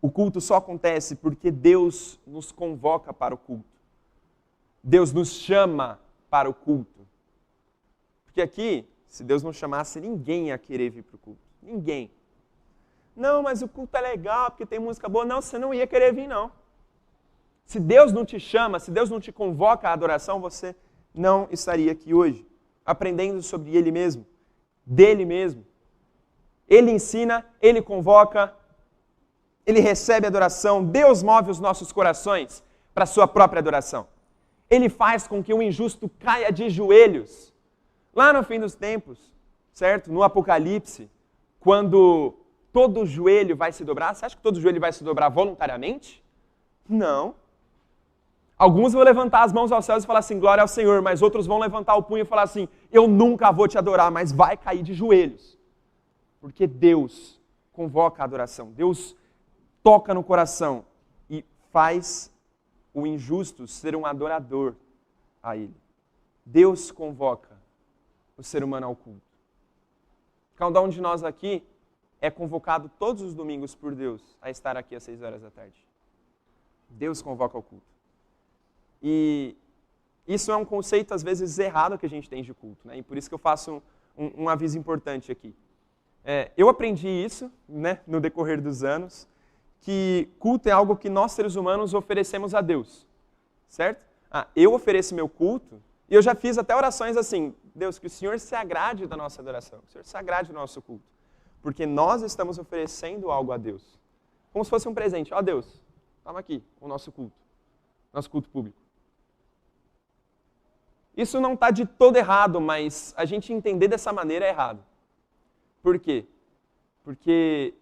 O culto só acontece porque Deus nos convoca para o culto. Deus nos chama para o culto. Porque aqui, se Deus não chamasse, ninguém ia querer vir para o culto. Ninguém. Não, mas o culto é legal porque tem música boa. Não, você não ia querer vir, não. Se Deus não te chama, se Deus não te convoca à adoração, você não estaria aqui hoje, aprendendo sobre Ele mesmo, dele mesmo. Ele ensina, Ele convoca, Ele recebe adoração. Deus move os nossos corações para a sua própria adoração. Ele faz com que o injusto caia de joelhos. Lá no fim dos tempos, certo? No Apocalipse, quando todo joelho vai se dobrar, você acha que todo joelho vai se dobrar voluntariamente? Não. Alguns vão levantar as mãos aos céus e falar assim, glória ao Senhor, mas outros vão levantar o punho e falar assim, eu nunca vou te adorar, mas vai cair de joelhos. Porque Deus convoca a adoração, Deus toca no coração e faz o injusto ser um adorador a Ele. Deus convoca o ser humano ao culto. Cada um de nós aqui é convocado todos os domingos por Deus a estar aqui às 6 horas da tarde. Deus convoca ao culto. E isso é um conceito, às vezes, errado que a gente tem de culto, né? E por isso que eu faço um aviso importante aqui. Eu aprendi isso, né, no decorrer dos anos, que culto é algo que nós, seres humanos, oferecemos a Deus, certo? Eu ofereço meu culto, e eu já fiz até orações assim, Deus, que o Senhor se agrade da nossa adoração, que o Senhor se agrade do nosso culto, porque nós estamos oferecendo algo a Deus, como se fosse um presente. Ó Deus, toma aqui o nosso culto público. Isso não está de todo errado, mas a gente entender dessa maneira é errado. Por quê? Porque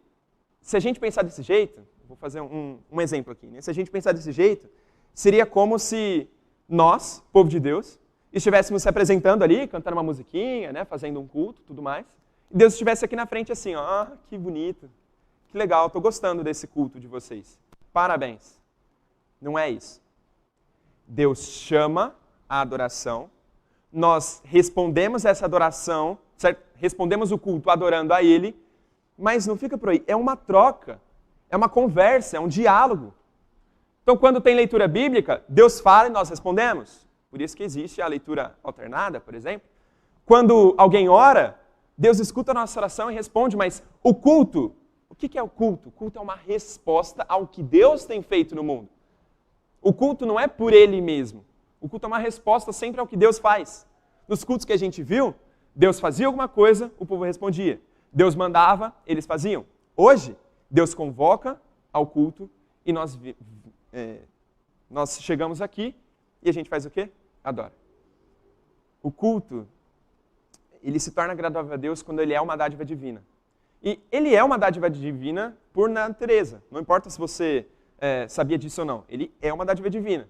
se a gente pensar desse jeito, vou fazer um exemplo aqui, né? Se a gente pensar desse jeito, seria como se nós, povo de Deus, estivéssemos se apresentando ali, cantando uma musiquinha, né, fazendo um culto, tudo mais, e Deus estivesse aqui na frente assim, ó, que bonito, que legal, estou gostando desse culto de vocês. Parabéns. Não é isso. Deus chama a adoração, nós respondemos essa adoração, certo? Respondemos o culto adorando a Ele, mas não fica por aí, é uma troca, é uma conversa, é um diálogo. Então, quando tem leitura bíblica, Deus fala e nós respondemos. Por isso que existe a leitura alternada, por exemplo. Quando alguém ora, Deus escuta a nossa oração e responde, mas o culto, o que é o culto? O culto é uma resposta ao que Deus tem feito no mundo. O culto não é por Ele mesmo. O culto é uma resposta sempre ao que Deus faz. Nos cultos que a gente viu, Deus fazia alguma coisa, o povo respondia. Deus mandava, eles faziam. Hoje, Deus convoca ao culto e nós chegamos aqui e a gente faz o quê? Adora. O culto, ele se torna agradável a Deus quando ele é uma dádiva divina. E ele é uma dádiva divina por natureza. Não importa se você sabia disso ou não. Ele é uma dádiva divina.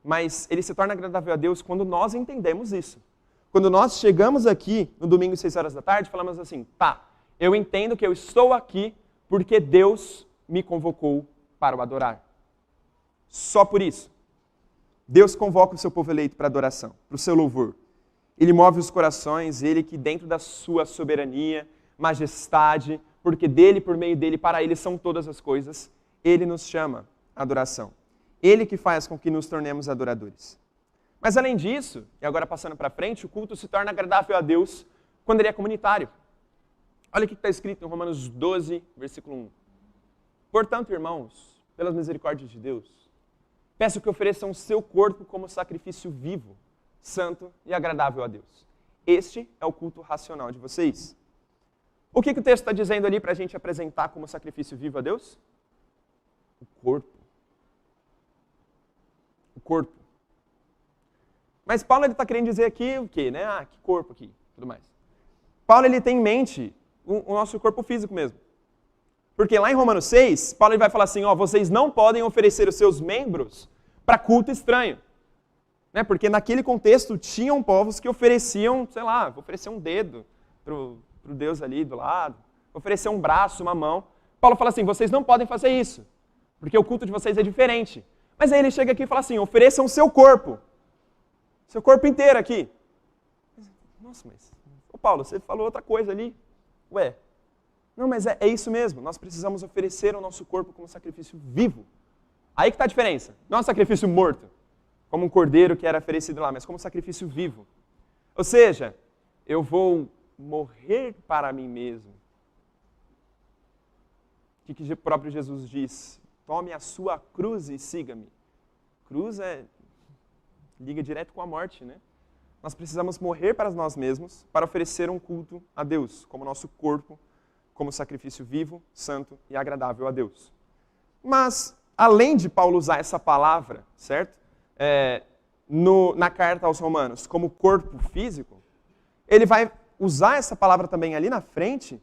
Mas ele se torna agradável a Deus quando nós entendemos isso. Quando nós chegamos aqui no domingo às 6 horas da tarde, falamos assim, tá, eu entendo que eu estou aqui porque Deus me convocou para o adorar. Só por isso. Deus convoca o seu povo eleito para adoração, para o seu louvor. Ele move os corações, Ele que dentro da sua soberania, majestade, porque dele, por meio dele, para Ele são todas as coisas, Ele nos chama à adoração. Ele que faz com que nos tornemos adoradores. Mas além disso, e agora passando para frente, o culto se torna agradável a Deus quando ele é comunitário. Olha o que está escrito em Romanos 12, versículo 1. Portanto, irmãos, pelas misericórdias de Deus, peço que ofereçam o seu corpo como sacrifício vivo, santo e agradável a Deus. Este é o culto racional de vocês. O que o texto está dizendo ali para a gente apresentar como sacrifício vivo a Deus? O corpo. O corpo. Mas Paulo está querendo dizer aqui o quê? Né? Que corpo aqui, tudo mais. Paulo ele tem em mente o nosso corpo físico mesmo. Porque lá em Romanos 6, Paulo ele vai falar assim, vocês não podem oferecer os seus membros para culto estranho. Né? Porque naquele contexto tinham povos que ofereciam, sei lá, vou oferecer um dedo para o Deus ali do lado, vou oferecer um braço, uma mão. Paulo fala assim, vocês não podem fazer isso, porque o culto de vocês é diferente. Mas aí ele chega aqui e fala assim, ofereçam o seu corpo inteiro aqui. Nossa, mas, ô Paulo, você falou outra coisa ali. Ué, não, mas é isso mesmo, nós precisamos oferecer o nosso corpo como sacrifício vivo. Aí que está a diferença, não é um sacrifício morto, como um cordeiro que era oferecido lá, mas como um sacrifício vivo. Ou seja, eu vou morrer para mim mesmo. O que o próprio Jesus diz? Tome a sua cruz e siga-me. Cruz liga direto com a morte, né? Nós precisamos morrer para nós mesmos para oferecer um culto a Deus, como nosso corpo, como sacrifício vivo, santo e agradável a Deus. Mas, além de Paulo usar essa palavra, certo? Na carta aos Romanos, como corpo físico, ele vai usar essa palavra também ali na frente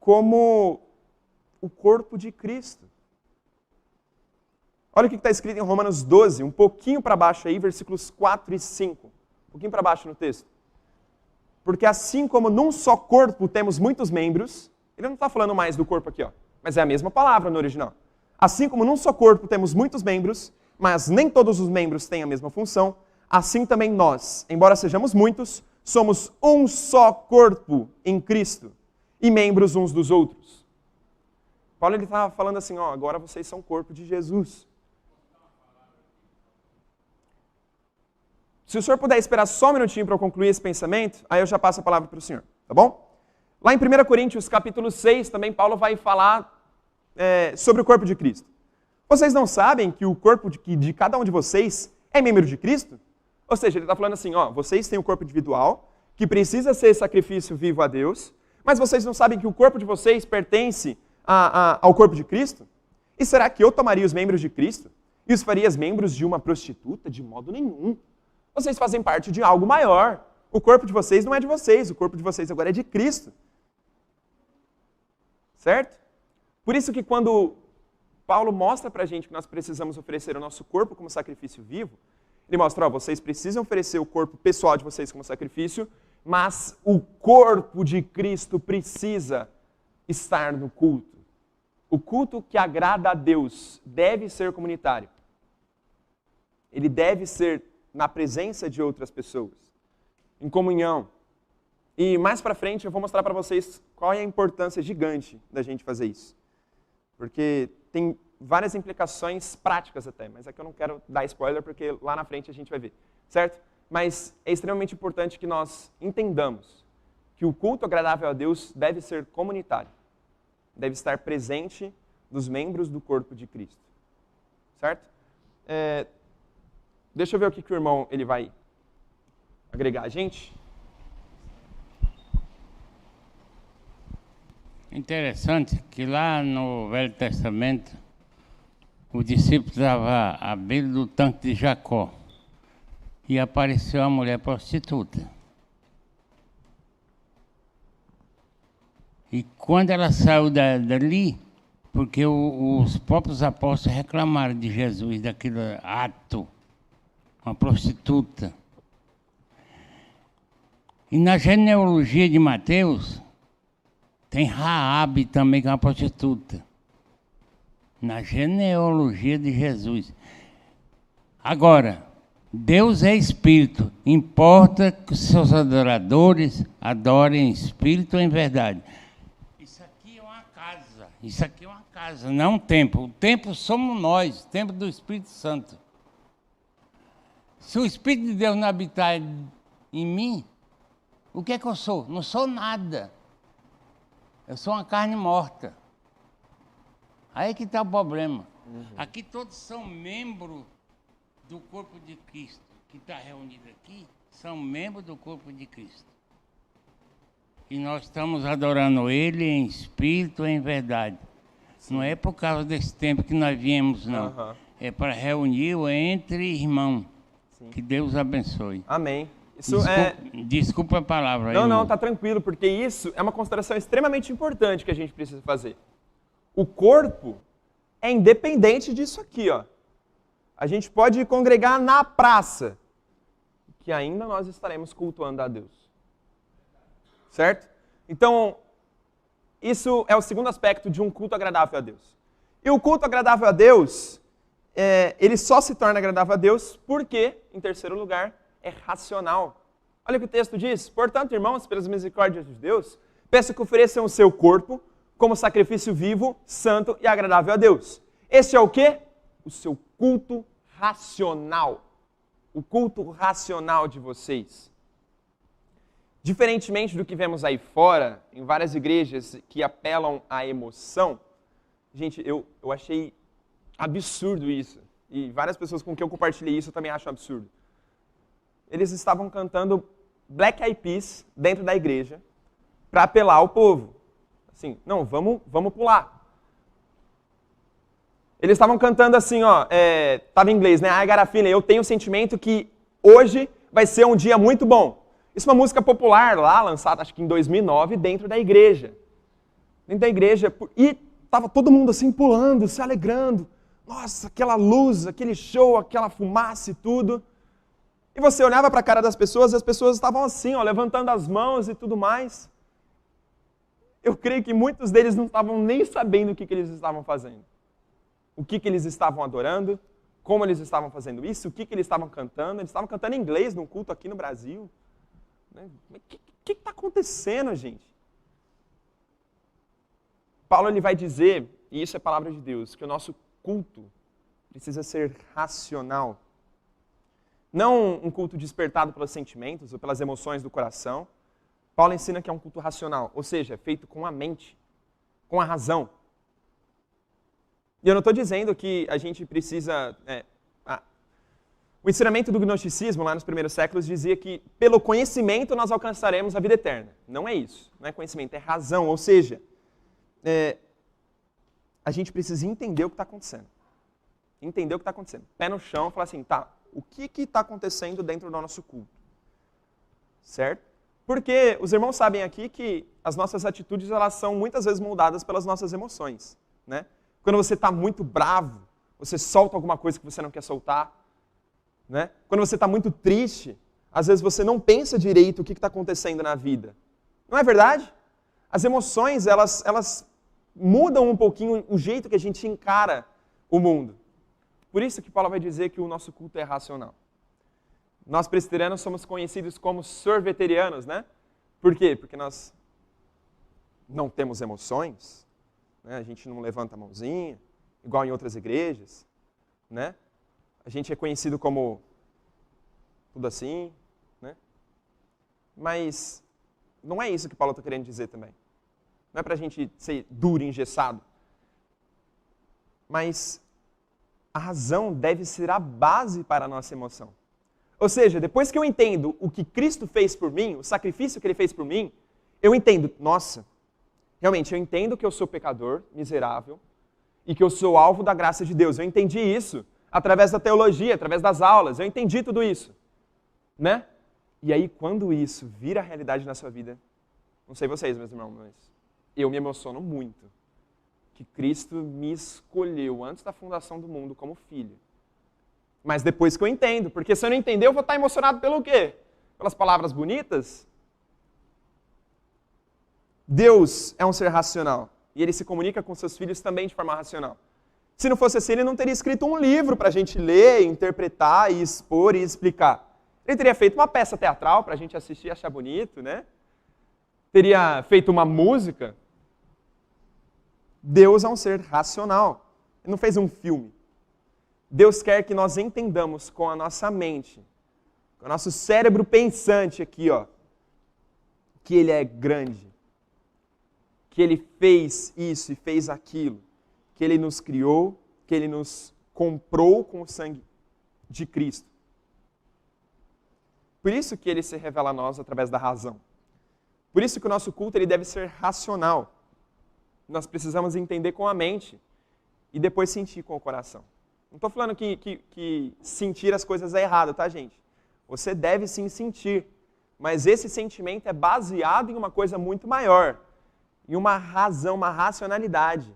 como o corpo de Cristo. Olha o que está escrito em Romanos 12, um pouquinho para baixo aí, versículos 4 e 5. Um pouquinho para baixo no texto. Porque assim como num só corpo temos muitos membros, ele não está falando mais do corpo aqui, ó, mas é a mesma palavra no original. Assim como num só corpo temos muitos membros, mas nem todos os membros têm a mesma função, assim também nós, embora sejamos muitos, somos um só corpo em Cristo e membros uns dos outros. Paulo está falando assim, ó, agora vocês são o corpo de Jesus. Se o senhor puder esperar só um minutinho para eu concluir esse pensamento, aí eu já passo a palavra para o senhor, tá bom? Lá em 1 Coríntios, capítulo 6, também Paulo vai falar sobre o corpo de Cristo. Vocês não sabem que o corpo de cada um de vocês é membro de Cristo? Ou seja, ele está falando assim, ó, vocês têm um corpo individual, que precisa ser sacrifício vivo a Deus, mas vocês não sabem que o corpo de vocês pertence ao corpo de Cristo? E será que eu tomaria os membros de Cristo e os faria membros de uma prostituta? De modo nenhum. Vocês fazem parte de algo maior. O corpo de vocês não é de vocês, o corpo de vocês agora é de Cristo. Certo? Por isso que quando Paulo mostra pra gente que nós precisamos oferecer o nosso corpo como sacrifício vivo, ele mostra, ó, vocês precisam oferecer o corpo pessoal de vocês como sacrifício, mas o corpo de Cristo precisa estar no culto. O culto que agrada a Deus deve ser comunitário. Ele deve ser na presença de outras pessoas, em comunhão. E mais para frente eu vou mostrar para vocês qual é a importância gigante da gente fazer isso. Porque tem várias implicações práticas até, mas aqui eu não quero dar spoiler porque lá na frente a gente vai ver, certo? Mas é extremamente importante que nós entendamos que o culto agradável a Deus deve ser comunitário. Deve estar presente dos membros do corpo de Cristo. Certo? Deixa eu ver o que o irmão ele vai agregar a gente. Interessante que lá no Velho Testamento, o discípulo estava à beira do tanque de Jacó e apareceu a mulher prostituta. E quando ela saiu dali, porque os próprios apóstolos reclamaram de Jesus, daquele ato, uma prostituta. E na genealogia de Mateus, tem Raabe também, que é uma prostituta. Na genealogia de Jesus. Agora, Deus é Espírito. Importa que os seus adoradores adorem em Espírito ou em verdade. Isso aqui é uma casa. Isso aqui é uma casa, não é um templo. O templo somos nós, o templo do Espírito Santo. Se o Espírito de Deus não habitar em mim, o que é que eu sou? Não sou nada. Eu sou uma carne morta. Aí que está o problema. Aqui todos são membros do corpo de Cristo. Que está reunido aqui, são membros do corpo de Cristo. E nós estamos adorando Ele em espírito e em verdade. Sim. Não é por causa desse tempo que nós viemos, não. É para reunir entre irmãos. Sim. Que Deus abençoe. Amém. Desculpa a palavra. Não, tá tranquilo, porque isso é uma consideração extremamente importante que a gente precisa fazer. O corpo é independente disso aqui, ó. A gente pode congregar na praça, que ainda nós estaremos cultuando a Deus. Certo? Então, isso é o segundo aspecto de um culto agradável a Deus. E o culto agradável a Deus ele só se torna agradável a Deus porque, em terceiro lugar, é racional. Olha o que o texto diz. Portanto, irmãos, pelas misericórdias de Deus, peço que ofereçam o seu corpo como sacrifício vivo, santo e agradável a Deus. Esse é o quê? O seu culto racional. O culto racional de vocês. Diferentemente do que vemos aí fora, em várias igrejas que apelam à emoção, gente, eu achei absurdo isso. E várias pessoas com quem eu compartilhei isso eu também acham absurdo. Eles estavam cantando Black Eyed Peas dentro da igreja para apelar ao povo. Assim, não, vamos pular. Eles estavam cantando assim, estava em inglês, né? I got a feeling, eu tenho o sentimento que hoje vai ser um dia muito bom. Isso é uma música popular lá, lançada acho que em 2009, dentro da igreja. Dentro da igreja. E estava todo mundo assim pulando, se alegrando. Nossa, aquela luz, aquele show, aquela fumaça e tudo. E você olhava para a cara das pessoas e as pessoas estavam assim, levantando as mãos e tudo mais. Eu creio que muitos deles não estavam nem sabendo o que eles estavam fazendo. O que eles estavam adorando, como eles estavam fazendo isso, o que eles estavam cantando. Eles estavam cantando em inglês num culto aqui no Brasil. O que está acontecendo, gente? Paulo ele vai dizer, e isso é palavra de Deus, que o nosso culto precisa ser racional. Não um culto despertado pelos sentimentos ou pelas emoções do coração. Paulo ensina que é um culto racional, ou seja, feito com a mente, com a razão. E eu não estou dizendo que a gente precisa... O ensinamento do gnosticismo, lá nos primeiros séculos, dizia que pelo conhecimento nós alcançaremos a vida eterna. Não é isso. Não é conhecimento, é razão. Ou seja, a gente precisa entender o que está acontecendo. Entender o que está acontecendo. Pé no chão e falar assim, tá, o que está acontecendo dentro do nosso culto? Certo? Porque os irmãos sabem aqui que as nossas atitudes elas são muitas vezes moldadas pelas nossas emoções. Né? Quando você está muito bravo, você solta alguma coisa que você não quer soltar. Né? Quando você está muito triste, às vezes você não pensa direito o que está acontecendo na vida. Não é verdade? As emoções, elas mudam um pouquinho o jeito que a gente encara o mundo. Por isso que Paulo vai dizer que o nosso culto é racional. Nós presbiterianos somos conhecidos como sorveterianos, né? Por quê? Porque nós não temos emoções, né? A gente não levanta a mãozinha, igual em outras igrejas, né? A gente é conhecido como tudo assim, né? Mas não é isso que Paulo está querendo dizer também. Não é para a gente ser duro e engessado. Mas a razão deve ser a base para a nossa emoção. Ou seja, depois que eu entendo o que Cristo fez por mim, o sacrifício que Ele fez por mim, eu entendo, nossa, realmente eu entendo que eu sou pecador, miserável, e que eu sou alvo da graça de Deus. Eu entendi isso através da teologia, através das aulas, eu entendi tudo isso. Né? E aí, quando isso vira realidade na sua vida, não sei vocês, meus irmãos, mas eu me emociono muito que Cristo me escolheu antes da fundação do mundo como filho. Mas depois que eu entendo, porque se eu não entender, eu vou estar emocionado pelo quê? Pelas palavras bonitas? Deus é um ser racional e Ele se comunica com seus filhos também de forma racional. Se não fosse assim, Ele não teria escrito um livro para a gente ler, interpretar, e expor e explicar. Ele teria feito uma peça teatral para a gente assistir e achar bonito, né? Teria feito uma música. Deus é um ser racional. Ele não fez um filme. Deus quer que nós entendamos com a nossa mente, com o nosso cérebro pensante aqui, que Ele é grande, que Ele fez isso e fez aquilo, que Ele nos criou, que Ele nos comprou com o sangue de Cristo. Por isso que Ele se revela a nós através da razão. Por isso que o nosso culto ele deve ser racional. Nós precisamos entender com a mente e depois sentir com o coração. Não estou falando que sentir as coisas é errado, tá, gente? Você deve sim sentir, mas esse sentimento é baseado em uma coisa muito maior, em uma razão, uma racionalidade.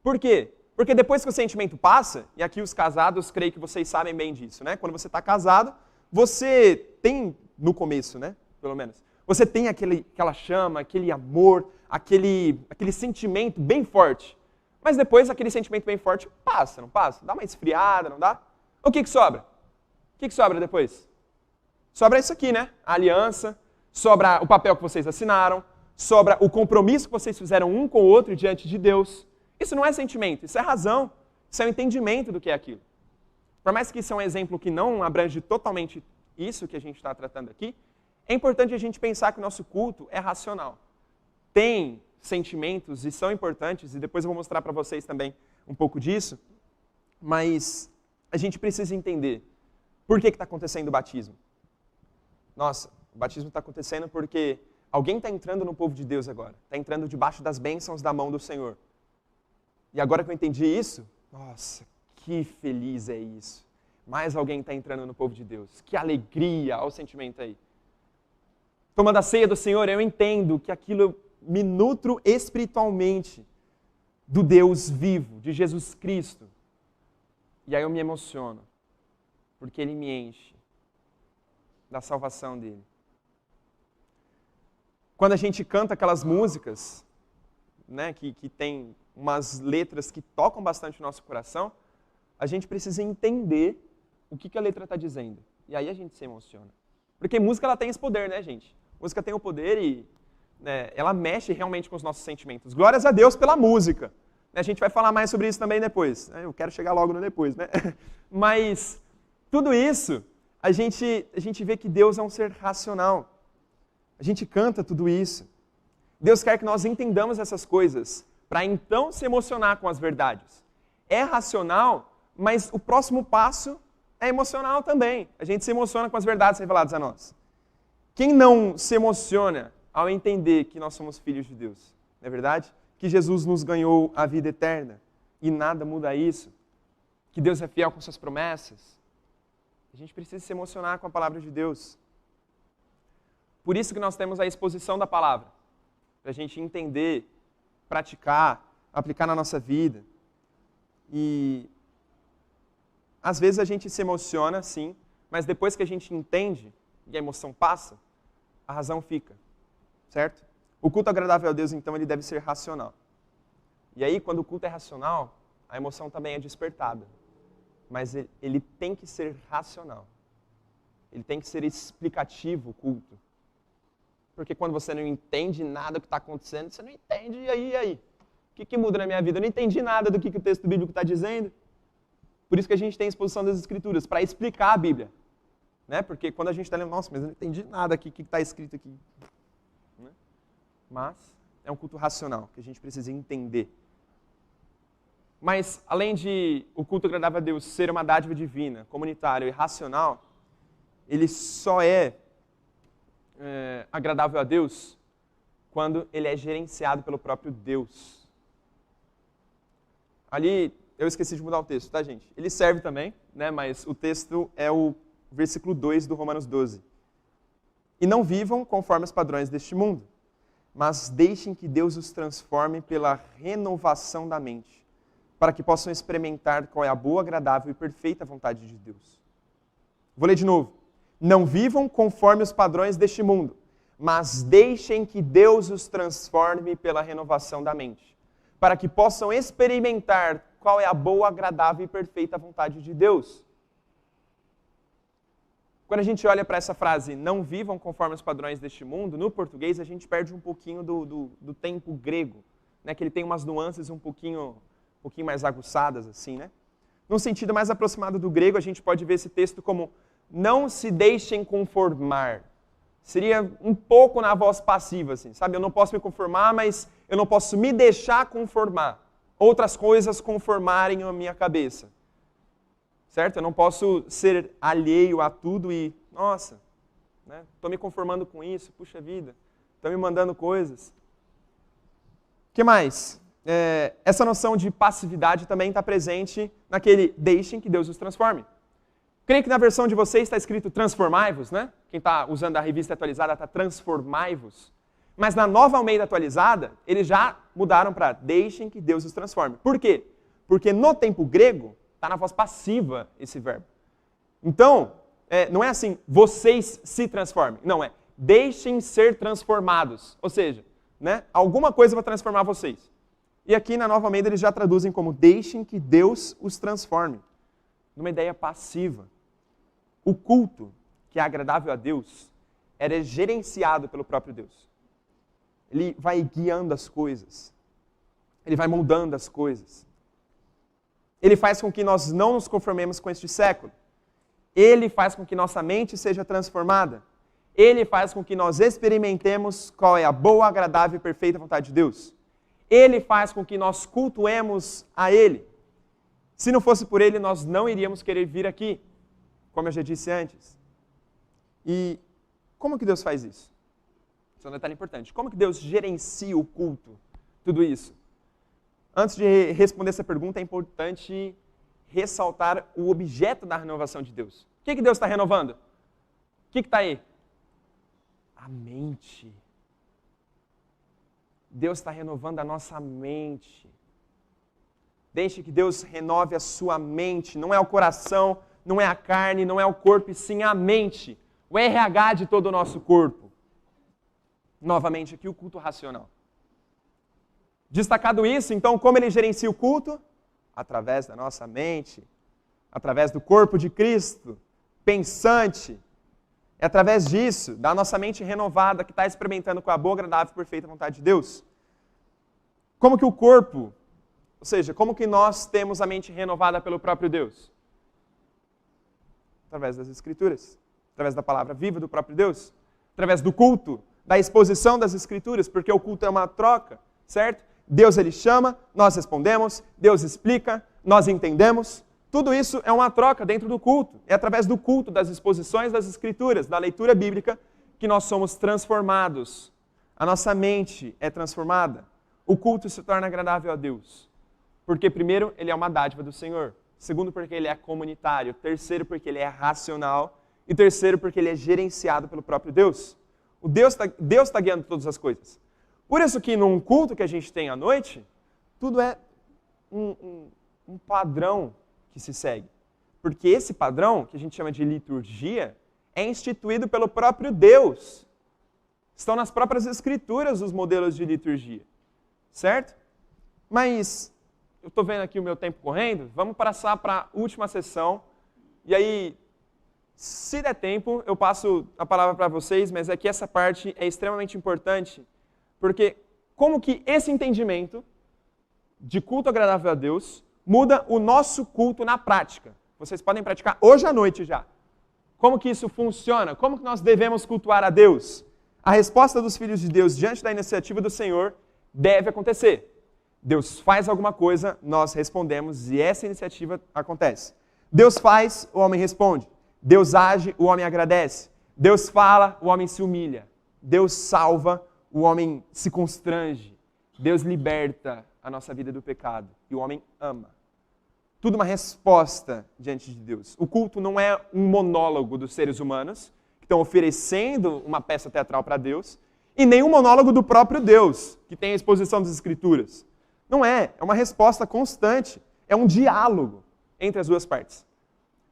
Por quê? Porque depois que o sentimento passa, e aqui os casados, creio que vocês sabem bem disso, né? Quando você está casado, você tem, no começo, né? Pelo menos, você tem aquela chama, aquele amor, aquele sentimento bem forte. Mas depois aquele sentimento bem forte passa, não passa? Dá uma esfriada, não dá? O que sobra? O que sobra depois? Sobra isso aqui, né? A aliança, sobra o papel que vocês assinaram, sobra o compromisso que vocês fizeram um com o outro diante de Deus. Isso não é sentimento, isso é razão, isso é o entendimento do que é aquilo. Por mais que isso é um exemplo que não abrange totalmente isso que a gente está tratando aqui, é importante a gente pensar que o nosso culto é racional. Tem sentimentos e são importantes, e depois eu vou mostrar para vocês também um pouco disso, mas a gente precisa entender por que está acontecendo o batismo. Nossa, o batismo está acontecendo porque alguém está entrando no povo de Deus agora, está entrando debaixo das bênçãos da mão do Senhor. E agora que eu entendi isso, nossa, que feliz é isso. Mais alguém está entrando no povo de Deus. Que alegria, olha o sentimento aí. Tomando a ceia do Senhor, eu entendo que aquilo me nutro espiritualmente do Deus vivo, de Jesus Cristo. E aí eu me emociono, porque Ele me enche da salvação dEle. Quando a gente canta aquelas músicas, né, que tem umas letras que tocam bastante o nosso coração, a gente precisa entender o que a letra está dizendo. E aí a gente se emociona. Porque música ela tem esse poder, né, gente? Música tem o poder e ela mexe realmente com os nossos sentimentos. Glórias a Deus pela música. A gente vai falar mais sobre isso também depois. Eu quero chegar logo no depois, né? Mas tudo isso, a gente vê que Deus é um ser racional. A gente canta tudo isso. Deus quer que nós entendamos essas coisas para então se emocionar com as verdades. É racional, mas o próximo passo é emocional também. A gente se emociona com as verdades reveladas a nós. Quem não se emociona ao entender que nós somos filhos de Deus? Não é verdade? Que Jesus nos ganhou a vida eterna e nada muda isso. Que Deus é fiel com suas promessas. A gente precisa se emocionar com a palavra de Deus. Por isso que nós temos a exposição da palavra. Para a gente entender, praticar, aplicar na nossa vida. E às vezes a gente se emociona, sim, mas depois que a gente entende e a emoção passa, a razão fica, certo? O culto agradável a Deus, então, ele deve ser racional. E aí, quando o culto é racional, a emoção também é despertada. Mas ele tem que ser racional. Ele tem que ser explicativo, o culto. Porque quando você não entende nada do que está acontecendo, você não entende, e aí? O que muda na minha vida? Eu não entendi nada do que o texto bíblico está dizendo. Por isso que a gente tem a exposição das Escrituras, para explicar a Bíblia. Né? Porque quando a gente está lendo, nossa, mas eu não entendi nada aqui, o que está escrito aqui. Né? Mas é um culto racional, que a gente precisa entender. Mas, além de o culto agradável a Deus ser uma dádiva divina, comunitário e racional, ele só é agradável a Deus quando ele é gerenciado pelo próprio Deus. Ali, eu esqueci de mudar o texto, tá, gente? Ele serve também, né? Mas o texto é o versículo 2 do Romanos 12. E não vivam conforme os padrões deste mundo, mas deixem que Deus os transforme pela renovação da mente, para que possam experimentar qual é a boa, agradável e perfeita vontade de Deus. Vou ler de novo. Não vivam conforme os padrões deste mundo, mas deixem que Deus os transforme pela renovação da mente, para que possam experimentar qual é a boa, agradável e perfeita vontade de Deus. Quando a gente olha para essa frase, não vivam conforme os padrões deste mundo, no português a gente perde um pouquinho do tempo grego, né? Que ele tem umas nuances um pouquinho mais aguçadas, assim, né? Num sentido mais aproximado do grego, a gente pode ver esse texto como não se deixem conformar. Seria um pouco na voz passiva, assim, sabe? Eu não posso me conformar, mas eu não posso me deixar conformar. Outras coisas conformarem a minha cabeça. Certo? Eu não posso ser alheio a tudo e, nossa, né? Estou me conformando com isso, puxa vida, estão me mandando coisas. O que mais? Essa noção de passividade também está presente naquele deixem que Deus os transforme. Creio que na versão de vocês está escrito transformai-vos, né? Quem está usando a revista atualizada está transformai-vos. Mas na Nova Almeida atualizada, eles já mudaram para deixem que Deus os transforme. Por quê? Porque no tempo grego, está na voz passiva esse verbo. Então, não é assim, vocês se transformem. Não, é deixem ser transformados. Ou seja, né, alguma coisa vai transformar vocês. E aqui na Nova Almeida eles já traduzem como deixem que Deus os transforme, numa ideia passiva. O culto que é agradável a Deus era gerenciado pelo próprio Deus. Ele vai guiando as coisas. Ele vai moldando as coisas. Ele faz com que nós não nos conformemos com este século. Ele faz com que nossa mente seja transformada. Ele faz com que nós experimentemos qual é a boa, agradável e perfeita vontade de Deus. Ele faz com que nós cultuemos a Ele. Se não fosse por Ele, nós não iríamos querer vir aqui, como eu já disse antes. E como que Deus faz isso? Isso é um detalhe importante. Como que Deus gerencia o culto? Tudo isso. Antes de responder essa pergunta, é importante ressaltar o objeto da renovação de Deus. O que Deus está renovando? O que está aí? A mente. Deus está renovando a nossa mente. Deixe que Deus renove a sua mente. Não é o coração, não é a carne, não é o corpo, e sim a mente. O RH de todo o nosso corpo. Novamente aqui o culto racional. Destacado isso, então, como ele gerencia o culto? Através da nossa mente, através do corpo de Cristo, pensante. É através disso, da nossa mente renovada, que está experimentando com a boa, agradável e perfeita vontade de Deus. Como que o corpo, ou seja, como que nós temos a mente renovada pelo próprio Deus? Através das Escrituras, através da palavra viva do próprio Deus, através do culto, da exposição das Escrituras, porque o culto é uma troca, certo? Deus ele chama, nós respondemos, Deus explica, nós entendemos. Tudo isso é uma troca dentro do culto. É através do culto, das exposições das Escrituras, da leitura bíblica, que nós somos transformados. A nossa mente é transformada. O culto se torna agradável a Deus. Porque, primeiro, ele é uma dádiva do Senhor. Segundo, porque ele é comunitário. Terceiro, porque ele é racional. E terceiro, porque ele é gerenciado pelo próprio Deus. O Deus está guiando todas as coisas. Por isso que num culto que a gente tem à noite, tudo é um padrão que se segue. Porque esse padrão, que a gente chama de liturgia, é instituído pelo próprio Deus. Estão nas próprias Escrituras os modelos de liturgia. Certo? Mas, eu estou vendo aqui o meu tempo correndo, vamos passar para a última sessão. E aí, se der tempo, eu passo a palavra para vocês, mas é que essa parte é extremamente importante, porque como que esse entendimento de culto agradável a Deus muda o nosso culto na prática. Vocês podem praticar hoje à noite já. Como que isso funciona? Como que nós devemos cultuar a Deus? A resposta dos filhos de Deus diante da iniciativa do Senhor deve acontecer. Deus faz alguma coisa, nós respondemos e essa iniciativa acontece. Deus faz, o homem responde. Deus age, o homem agradece. Deus fala, o homem se humilha. Deus salva, o homem se constrange. Deus liberta a nossa vida do pecado e o homem ama. Tudo uma resposta diante de Deus. O culto não é um monólogo dos seres humanos que estão oferecendo uma peça teatral para Deus e nem um monólogo do próprio Deus, que tem a exposição das Escrituras. Não é, é uma resposta constante, é um diálogo entre as duas partes.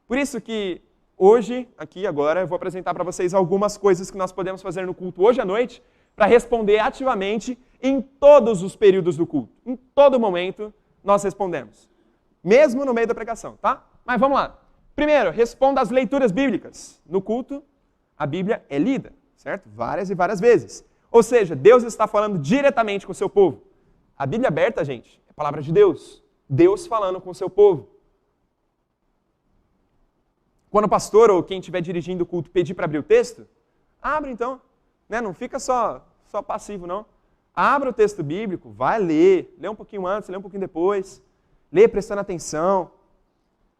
Por isso que hoje, aqui agora, eu vou apresentar para vocês algumas coisas que nós podemos fazer no culto hoje à noite para responder ativamente em todos os períodos do culto. Em todo momento, nós respondemos. Mesmo no meio da pregação, tá? Mas vamos lá. Primeiro, responda às leituras bíblicas. No culto, a Bíblia é lida, certo? Várias e várias vezes. Ou seja, Deus está falando diretamente com o seu povo. A Bíblia aberta, gente, é a palavra de Deus. Deus falando com o seu povo. Quando o pastor ou quem estiver dirigindo o culto pedir para abrir o texto, abre então. Né? Não fica só passivo, não. Abra o texto bíblico, vai ler. Lê um pouquinho antes, lê um pouquinho depois. Lê prestando atenção.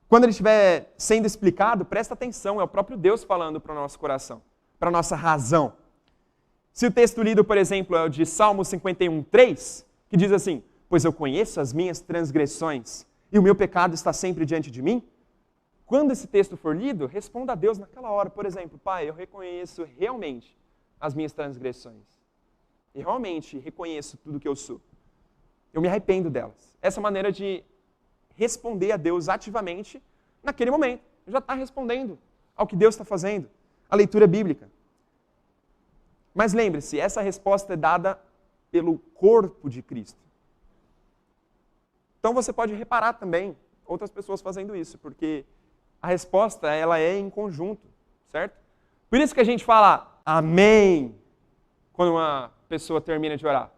Quando ele estiver sendo explicado, presta atenção. É o próprio Deus falando para o nosso coração, para a nossa razão. Se o texto lido, por exemplo, é o de Salmo 51:3, que diz assim: pois eu conheço as minhas transgressões e o meu pecado está sempre diante de mim. Quando esse texto for lido, responda a Deus naquela hora. Por exemplo, Pai, eu reconheço realmente as minhas transgressões. E realmente reconheço tudo que eu sou. Eu me arrependo delas. Essa maneira de responder a Deus ativamente naquele momento. Já está respondendo ao que Deus está fazendo. A leitura bíblica. Mas lembre-se, essa resposta é dada pelo corpo de Cristo. Então você pode reparar também outras pessoas fazendo isso, porque a resposta ela é em conjunto, certo? Por isso que a gente fala amém quando uma pessoa termina de orar.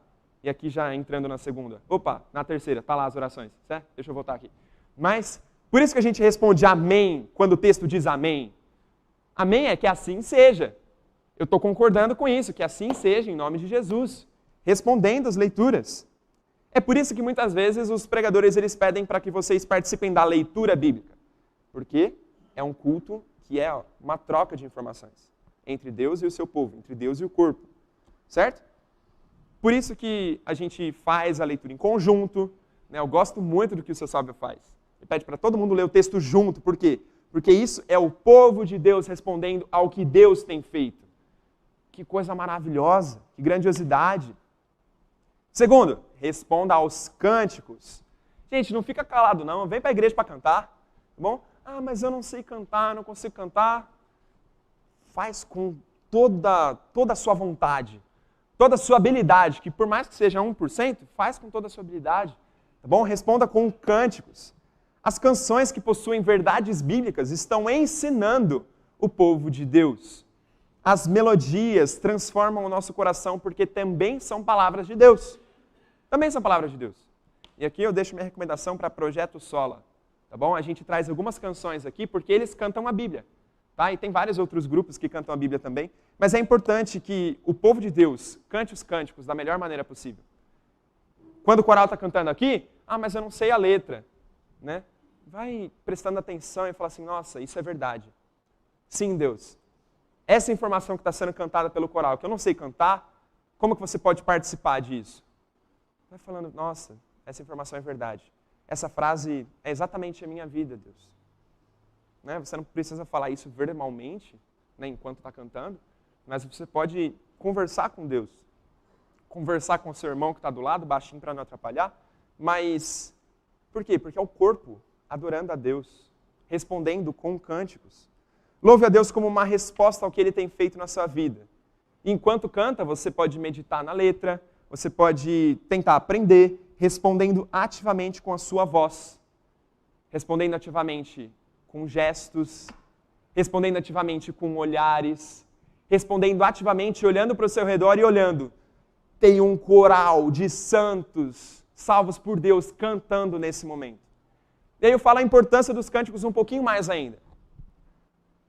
E aqui já entrando na segunda. Opa, na terceira, tá lá as orações, certo? Deixa eu voltar aqui. Mas, por isso que a gente responde amém quando o texto diz amém. Amém é que assim seja. Eu estou concordando com isso, que assim seja, em nome de Jesus. Respondendo as leituras. É por isso que muitas vezes os pregadores eles pedem para que vocês participem da leitura bíblica. Porque é um culto que é uma troca de informações entre Deus e o seu povo, entre Deus e o corpo. Certo? Por isso que a gente faz a leitura em conjunto. Né? Eu gosto muito do que o seu sábio faz. Ele pede para todo mundo ler o texto junto. Por quê? Porque isso é o povo de Deus respondendo ao que Deus tem feito. Que coisa maravilhosa, que grandiosidade. Segundo, responda aos cânticos. Gente, não fica calado não, vem para a igreja para cantar, tá bom? Ah, mas eu não sei cantar, não consigo cantar. Faz com toda a sua vontade, toda a sua habilidade, que por mais que seja 1%, faz com toda a sua habilidade, tá bom? Responda com cânticos. As canções que possuem verdades bíblicas estão ensinando o povo de Deus. As melodias transformam o nosso coração porque também são palavras de Deus. Também são palavras de Deus. E aqui eu deixo minha recomendação para Projeto Sola. Tá bom? A gente traz algumas canções aqui porque eles cantam a Bíblia. Tá? E tem vários outros grupos que cantam a Bíblia também. Mas é importante que o povo de Deus cante os cânticos da melhor maneira possível. Quando o coral está cantando aqui, mas eu não sei a letra. Né? Vai prestando atenção e fala assim, nossa, isso é verdade. Sim, Deus. Essa informação que está sendo cantada pelo coral, que eu não sei cantar, como que você pode participar disso? Vai falando, nossa, essa informação é verdade. Essa frase é exatamente a minha vida, Deus. Né? Você não precisa falar isso verbalmente, né, enquanto está cantando, mas você pode conversar com Deus. Conversar com o seu irmão que está do lado, baixinho para não atrapalhar. Mas, por quê? Porque é o corpo adorando a Deus, respondendo com cânticos. Louve a Deus como uma resposta ao que Ele tem feito na sua vida. Enquanto canta, você pode meditar na letra, você pode tentar aprender, respondendo ativamente com a sua voz. Respondendo ativamente com gestos, respondendo ativamente com olhares, respondendo ativamente olhando para o seu redor e olhando. Tem um coral de santos salvos por Deus cantando nesse momento. E aí eu falo a importância dos cânticos um pouquinho mais ainda.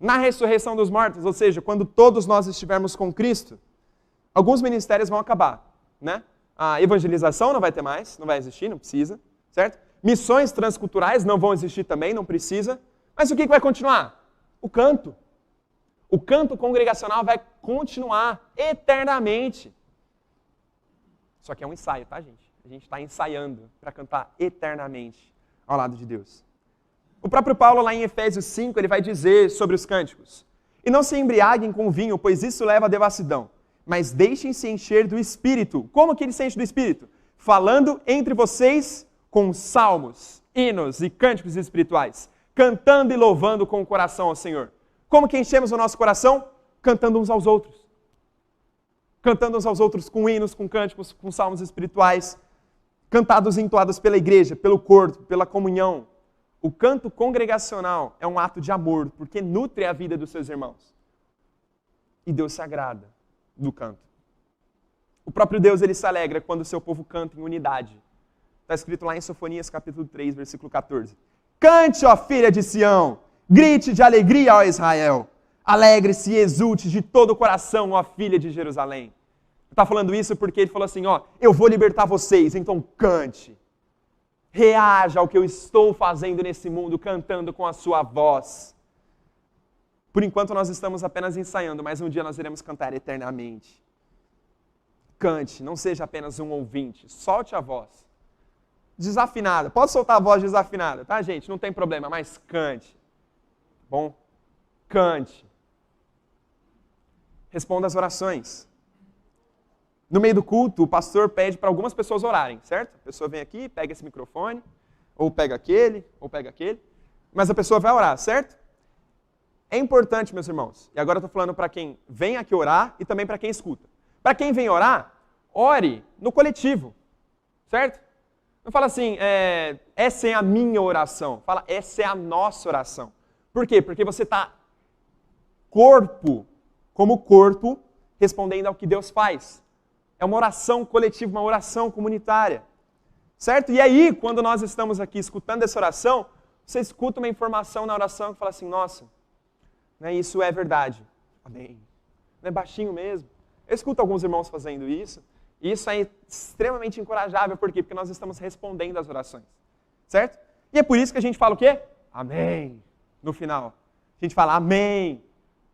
Na ressurreição dos mortos, ou seja, quando todos nós estivermos com Cristo, alguns ministérios vão acabar, né? A evangelização não vai ter mais, não vai existir, não precisa, certo? Missões transculturais não vão existir também, não precisa. Mas o que vai continuar? O canto. O canto congregacional vai continuar eternamente. Só que é um ensaio, tá, gente? A gente está ensaiando para cantar eternamente ao lado de Deus. O próprio Paulo, lá em Efésios 5, ele vai dizer sobre os cânticos. E não se embriaguem com vinho, pois isso leva à devassidão. Mas deixem-se encher do Espírito. Como que ele se enche do Espírito? Falando entre vocês com salmos, hinos e cânticos espirituais. Cantando e louvando com o coração ao Senhor. Como que enchemos o nosso coração? Cantando uns aos outros. Cantando uns aos outros com hinos, com cânticos, com salmos espirituais. Cantados e entoados pela igreja, pelo corpo, pela comunhão. O canto congregacional é um ato de amor, porque nutre a vida dos seus irmãos. E Deus se agrada do canto. O próprio Deus ele se alegra quando o seu povo canta em unidade. Está escrito lá em Sofonias capítulo 3, versículo 14. Cante, ó filha de Sião, grite de alegria, ó Israel. Alegre-se e exulte de todo o coração, ó filha de Jerusalém. Está falando isso porque ele falou assim, eu vou libertar vocês, então cante. Reaja ao que eu estou fazendo nesse mundo, cantando com a sua voz. Por enquanto nós estamos apenas ensaiando, mas um dia nós iremos cantar eternamente. Cante, não seja apenas um ouvinte, solte a voz. Desafinada, pode soltar a voz desafinada, tá, gente? Não tem problema, mas cante. Bom? Cante. Responda às orações. No meio do culto, o pastor pede para algumas pessoas orarem, certo? A pessoa vem aqui, pega esse microfone, ou pega aquele, mas a pessoa vai orar, certo? É importante, meus irmãos, e agora eu estou falando para quem vem aqui orar e também para quem escuta. Para quem vem orar, ore no coletivo, certo? Não fala assim, essa é a minha oração. Fala, essa é a nossa oração. Por quê? Porque você está como corpo, respondendo ao que Deus faz. É uma oração coletiva, uma oração comunitária. Certo? E aí, quando nós estamos aqui escutando essa oração, você escuta uma informação na oração que fala assim, nossa, né, isso é verdade. Amém. Não é baixinho mesmo. Eu escuto alguns irmãos fazendo isso, e isso é extremamente encorajável. Por quê? Porque nós estamos respondendo às orações. Certo? E é por isso que a gente fala o quê? Amém. No final. A gente fala amém.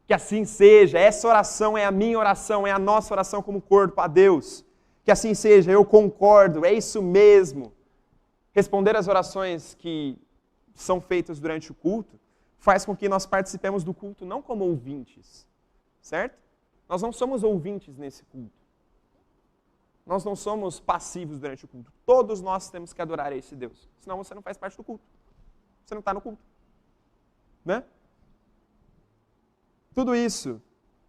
Que assim seja. Essa oração é a minha oração, é a nossa oração como corpo a Deus. Que assim seja, eu concordo, é isso mesmo. Responder às orações que são feitas durante o culto faz com que nós participemos do culto não como ouvintes, certo? Nós não somos ouvintes nesse culto. Nós não somos passivos durante o culto. Todos nós temos que adorar a esse Deus. Senão você não faz parte do culto. Você não está no culto. Né? Tudo isso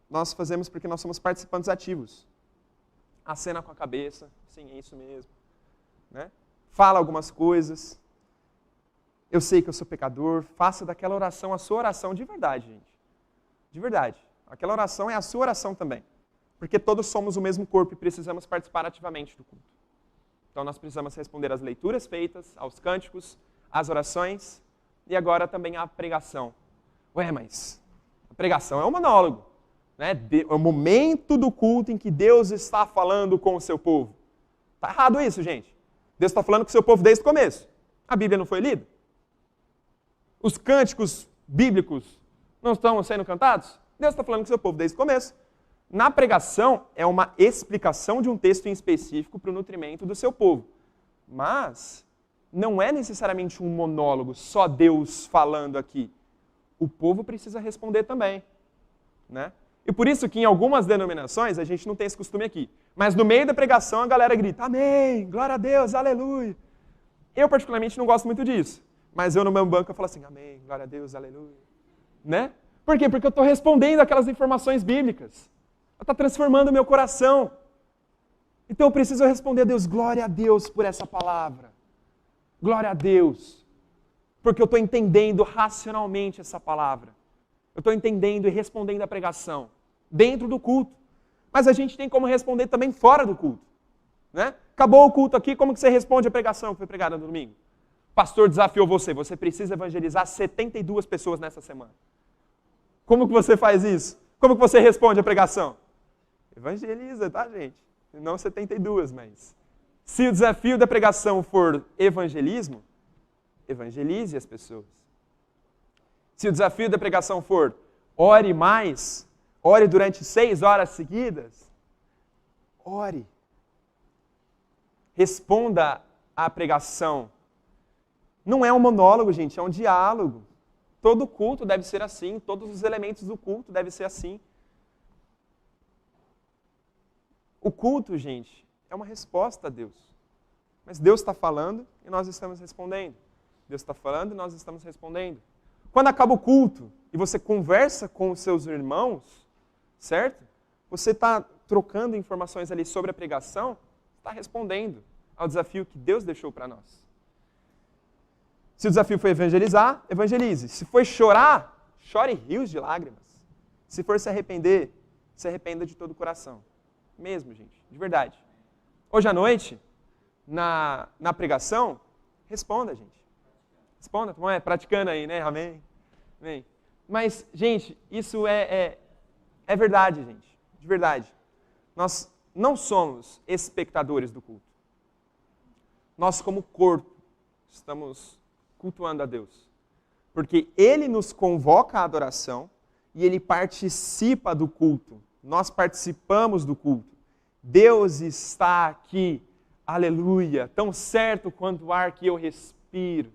nós fazemos porque nós somos participantes ativos. Acena com a cabeça, sim, é isso mesmo. Né? Fala algumas coisas. Eu sei que eu sou pecador. Faça daquela oração a sua oração de verdade, gente. De verdade. Aquela oração é a sua oração também. Porque todos somos o mesmo corpo e precisamos participar ativamente do culto. Então nós precisamos responder às leituras feitas, aos cânticos, às orações e agora também à pregação. Ué, mas a pregação é um monólogo. Né? É o momento do culto em que Deus está falando com o seu povo. Está errado isso, gente. Deus está falando com o seu povo desde o começo. A Bíblia não foi lida? Os cânticos bíblicos não estão sendo cantados? Deus está falando com o seu povo desde o começo. Na pregação, é uma explicação de um texto em específico para o nutrimento do seu povo. Mas não é necessariamente um monólogo, só Deus falando aqui. O povo precisa responder também. Né? E por isso que em algumas denominações, a gente não tem esse costume aqui, mas no meio da pregação a galera grita, amém, glória a Deus, aleluia. Eu particularmente não gosto muito disso, mas eu no meu banco eu falo assim, amém, glória a Deus, aleluia. Né? Por quê? Porque eu estou respondendo aquelas informações bíblicas. Ela está transformando o meu coração. Então eu preciso responder a Deus, glória a Deus por essa palavra. Glória a Deus. Porque eu estou entendendo racionalmente essa palavra. Eu estou entendendo e respondendo a pregação dentro do culto. Mas a gente tem como responder também fora do culto. Né? Acabou o culto aqui, como que você responde a pregação que foi pregada no domingo? O pastor desafiou você precisa evangelizar 72 pessoas nessa semana. Como que você faz isso? Como que você responde a pregação? Evangeliza, tá, gente? Não 72, mas... Se o desafio da pregação for evangelismo, evangelize as pessoas. Se o desafio da pregação for ore mais, ore durante 6 horas seguidas, ore. Responda à pregação. Não é um monólogo, gente, é um diálogo. Todo culto deve ser assim, todos os elementos do culto devem ser assim. O culto, gente, é uma resposta a Deus. Mas Deus está falando e nós estamos respondendo. Deus está falando e nós estamos respondendo. Quando acaba o culto e você conversa com os seus irmãos, certo? Você está trocando informações ali sobre a pregação, está respondendo ao desafio que Deus deixou para nós. Se o desafio foi evangelizar, evangelize. Se foi chorar, chore rios de lágrimas. Se for se arrependa de todo o coração. Mesmo, gente, de verdade. Hoje à noite, na pregação, responda, gente. Responda, praticando aí, né? Amém. Amém. Mas, gente, isso é verdade, gente. De verdade. Nós não somos espectadores do culto. Nós, como corpo, estamos cultuando a Deus. Porque Ele nos convoca à adoração e Ele participa do culto. Nós participamos do culto. Deus está aqui. Aleluia. Tão certo quanto o ar que eu respiro.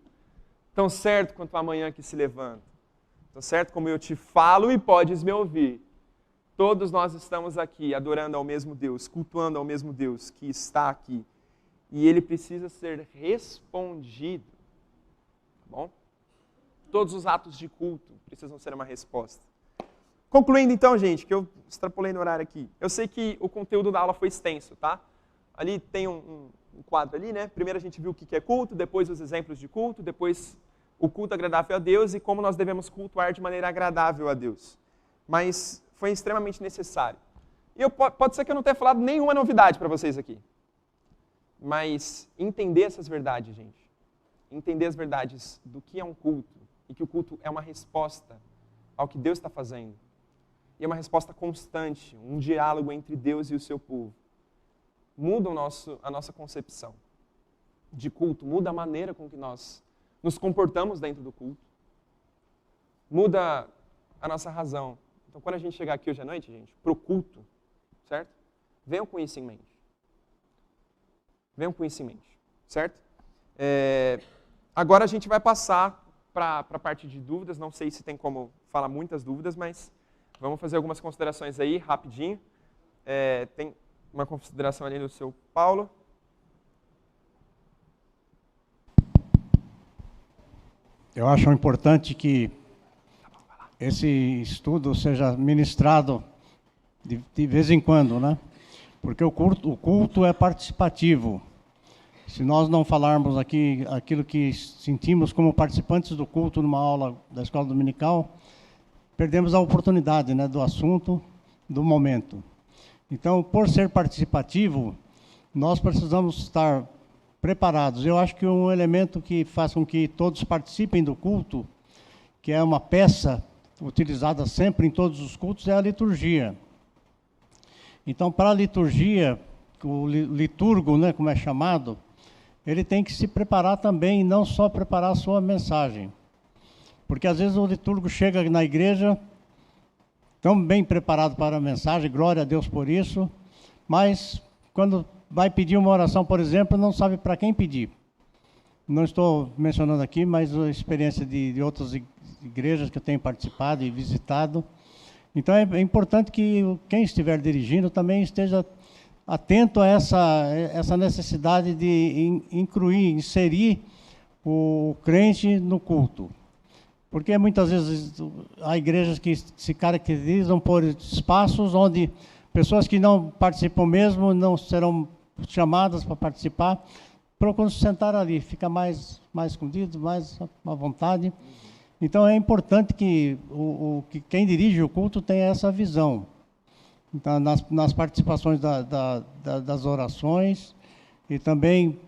Tão certo quanto a manhã que se levanta. Tão certo como eu te falo e podes me ouvir. Todos nós estamos aqui adorando ao mesmo Deus, cultuando ao mesmo Deus que está aqui. E Ele precisa ser respondido. Tá bom? Todos os atos de culto precisam ser uma resposta. Concluindo então, gente, que eu extrapolei no horário aqui. Eu sei que o conteúdo da aula foi extenso, tá? ali tem um quadro ali, né? Primeiro a gente viu o que é culto, depois os exemplos de culto, depois o culto agradável a Deus e como nós devemos cultuar de maneira agradável a Deus. Mas foi extremamente necessário. E pode ser que eu não tenha falado nenhuma novidade para vocês aqui. Mas entender essas verdades, gente. Entender as verdades do que é um culto e que o culto é uma resposta ao que Deus está fazendo. E é uma resposta constante, um diálogo entre Deus e o seu povo. Muda a nossa concepção de culto, muda a maneira com que nós nos comportamos dentro do culto. Muda a nossa razão. Então, quando a gente chegar aqui hoje à noite, gente, para o culto, certo? Venham com isso em mente. Venham com isso em mente, certo? Agora a gente vai passar para a parte de dúvidas. Não sei se tem como falar muitas dúvidas, mas vamos fazer algumas considerações aí, rapidinho. Tem uma consideração ali do seu Paulo. Eu acho importante que esse estudo seja ministrado de vez em quando, né? Porque o culto é participativo. Se nós não falarmos aqui aquilo que sentimos como participantes do culto numa aula da escola dominical, perdemos a oportunidade, né, do assunto, do momento. Então, por ser participativo, nós precisamos estar preparados. Eu acho que um elemento que faz com que todos participem do culto, que é uma peça utilizada sempre em todos os cultos, é a liturgia. Então, para a liturgia, o liturgo, né, como é chamado, ele tem que se preparar também, não só preparar a sua mensagem. Porque às vezes o liturgo chega na igreja tão bem preparado para a mensagem, glória a Deus por isso, mas quando vai pedir uma oração, por exemplo, não sabe para quem pedir. Não estou mencionando aqui, mas a experiência de outras igrejas que eu tenho participado e visitado. Então é importante que quem estiver dirigindo também esteja atento a essa necessidade de inserir o crente no culto. Porque muitas vezes há igrejas que se caracterizam por espaços onde pessoas que não participam mesmo, não serão chamadas para participar, procuram se sentar ali, fica mais escondido, mais à vontade. Então é importante que que quem dirige o culto tenha essa visão. Então, nas participações das orações e também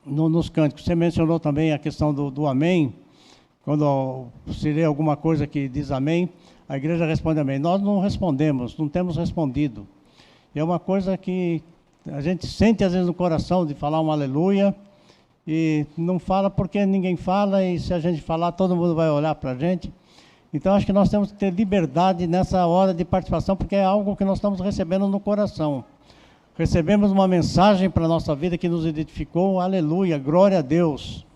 nos cânticos. Você mencionou também a questão do amém. Quando se lê alguma coisa que diz amém, a igreja responde amém. Nós não respondemos, não temos respondido. E é uma coisa que a gente sente às vezes no coração de falar um aleluia e não fala porque ninguém fala, e se a gente falar todo mundo vai olhar para a gente. Então acho que nós temos que ter liberdade nessa hora de participação, porque é algo que nós estamos recebendo no coração. Recebemos uma mensagem para a nossa vida que nos edificou, aleluia, glória a Deus,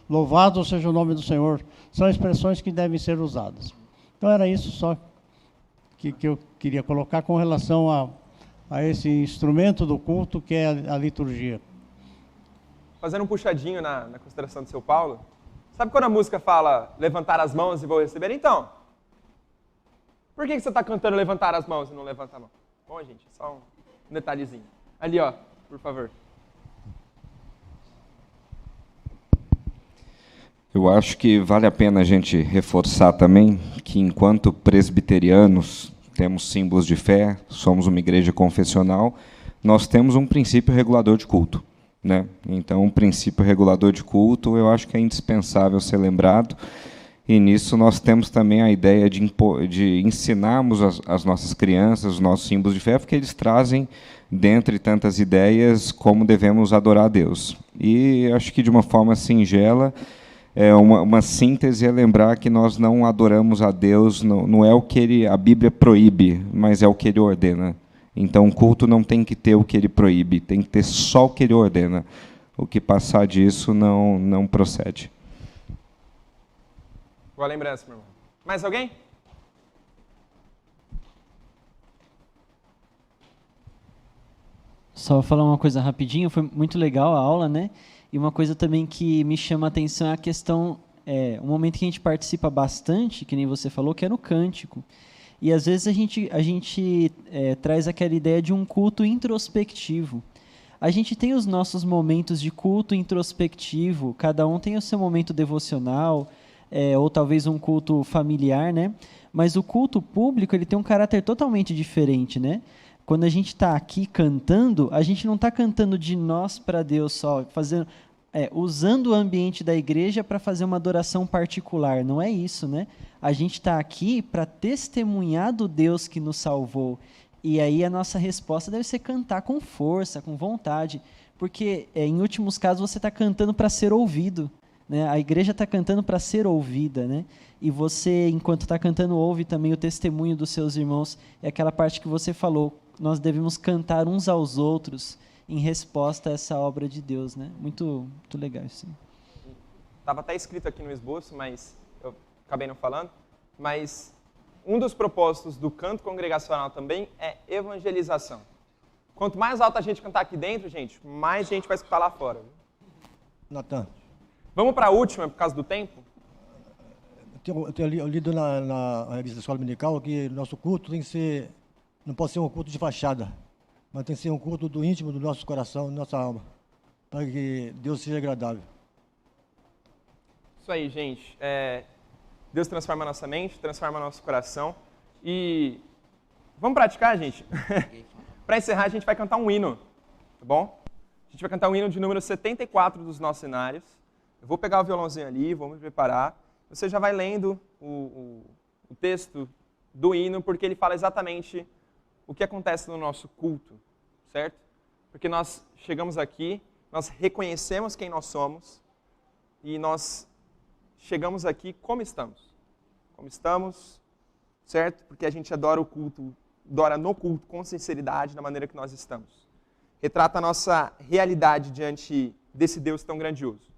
louvado seja o nome do Senhor. São expressões que devem ser usadas. Então era isso só que eu queria colocar com relação a esse instrumento do culto que é a liturgia. Fazendo um puxadinho na consideração do seu Paulo, sabe quando a música fala levantar as mãos e vou receber? Então, por que você está cantando levantar as mãos e não levanta a mão? Bom, gente, só um detalhezinho. Ali, ó, por favor. Eu acho que vale a pena a gente reforçar também que, enquanto presbiterianos, temos símbolos de fé, somos uma igreja confessional, nós temos um princípio regulador de culto, né? Então, um princípio regulador de culto, eu acho que é indispensável ser lembrado, e nisso nós temos também a ideia de ensinarmos as nossas crianças os nossos símbolos de fé, porque eles trazem, dentre tantas ideias, como devemos adorar a Deus. E acho que, de uma forma singela, uma síntese é lembrar que nós não adoramos a Deus, não é o que a Bíblia proíbe, mas é o que Ele ordena. Então, o culto não tem que ter o que Ele proíbe, tem que ter só o que Ele ordena. O que passar disso não procede. Boa lembrança, meu irmão. Mais alguém? Só falar uma coisa rapidinho, foi muito legal a aula, né? E uma coisa também que me chama a atenção é a questão, um momento que a gente participa bastante, que nem você falou, que é no cântico. E às vezes a gente traz aquela ideia de um culto introspectivo. A gente tem os nossos momentos de culto introspectivo, cada um tem o seu momento devocional, ou talvez um culto familiar, né? Mas o culto público, ele tem um caráter totalmente diferente, né? Quando a gente está aqui cantando, a gente não está cantando de nós para Deus só, usando o ambiente da igreja para fazer uma adoração particular. Não é isso, né? A gente está aqui para testemunhar do Deus que nos salvou. E aí a nossa resposta deve ser cantar com força, com vontade. Porque, em últimos casos, você está cantando para ser ouvido. Né? A igreja está cantando para ser ouvida, né? E você, enquanto está cantando, ouve também o testemunho dos seus irmãos. É aquela parte que você falou, nós devemos cantar uns aos outros em resposta a essa obra de Deus, né? Muito, muito legal isso. Estava até escrito aqui no esboço, mas eu acabei não falando. Mas um dos propósitos do canto congregacional também é evangelização. Quanto mais alto a gente cantar aqui dentro, gente, mais gente vai escutar lá fora. Natan. Vamos para a última, por causa do tempo? Eu tenho lido na revista da Escola Dominical que nosso culto tem que ser, não pode ser um culto de fachada, mas tem que ser um culto do íntimo do nosso coração, da nossa alma, para que Deus seja agradável. Isso aí, gente. Deus transforma a nossa mente, transforma nosso coração. E vamos praticar, gente? Para encerrar, a gente vai cantar um hino, tá bom? A gente vai cantar um hino de número 74 dos nossos cenários. Eu vou pegar o violãozinho ali, vou me preparar. Você já vai lendo o texto do hino, porque ele fala exatamente o que acontece no nosso culto, certo? Porque nós chegamos aqui, nós reconhecemos quem nós somos e nós chegamos aqui como estamos. Como estamos, certo? Porque a gente adora o culto, adora no culto com sinceridade, da maneira que nós estamos. Retrata a nossa realidade diante desse Deus tão grandioso.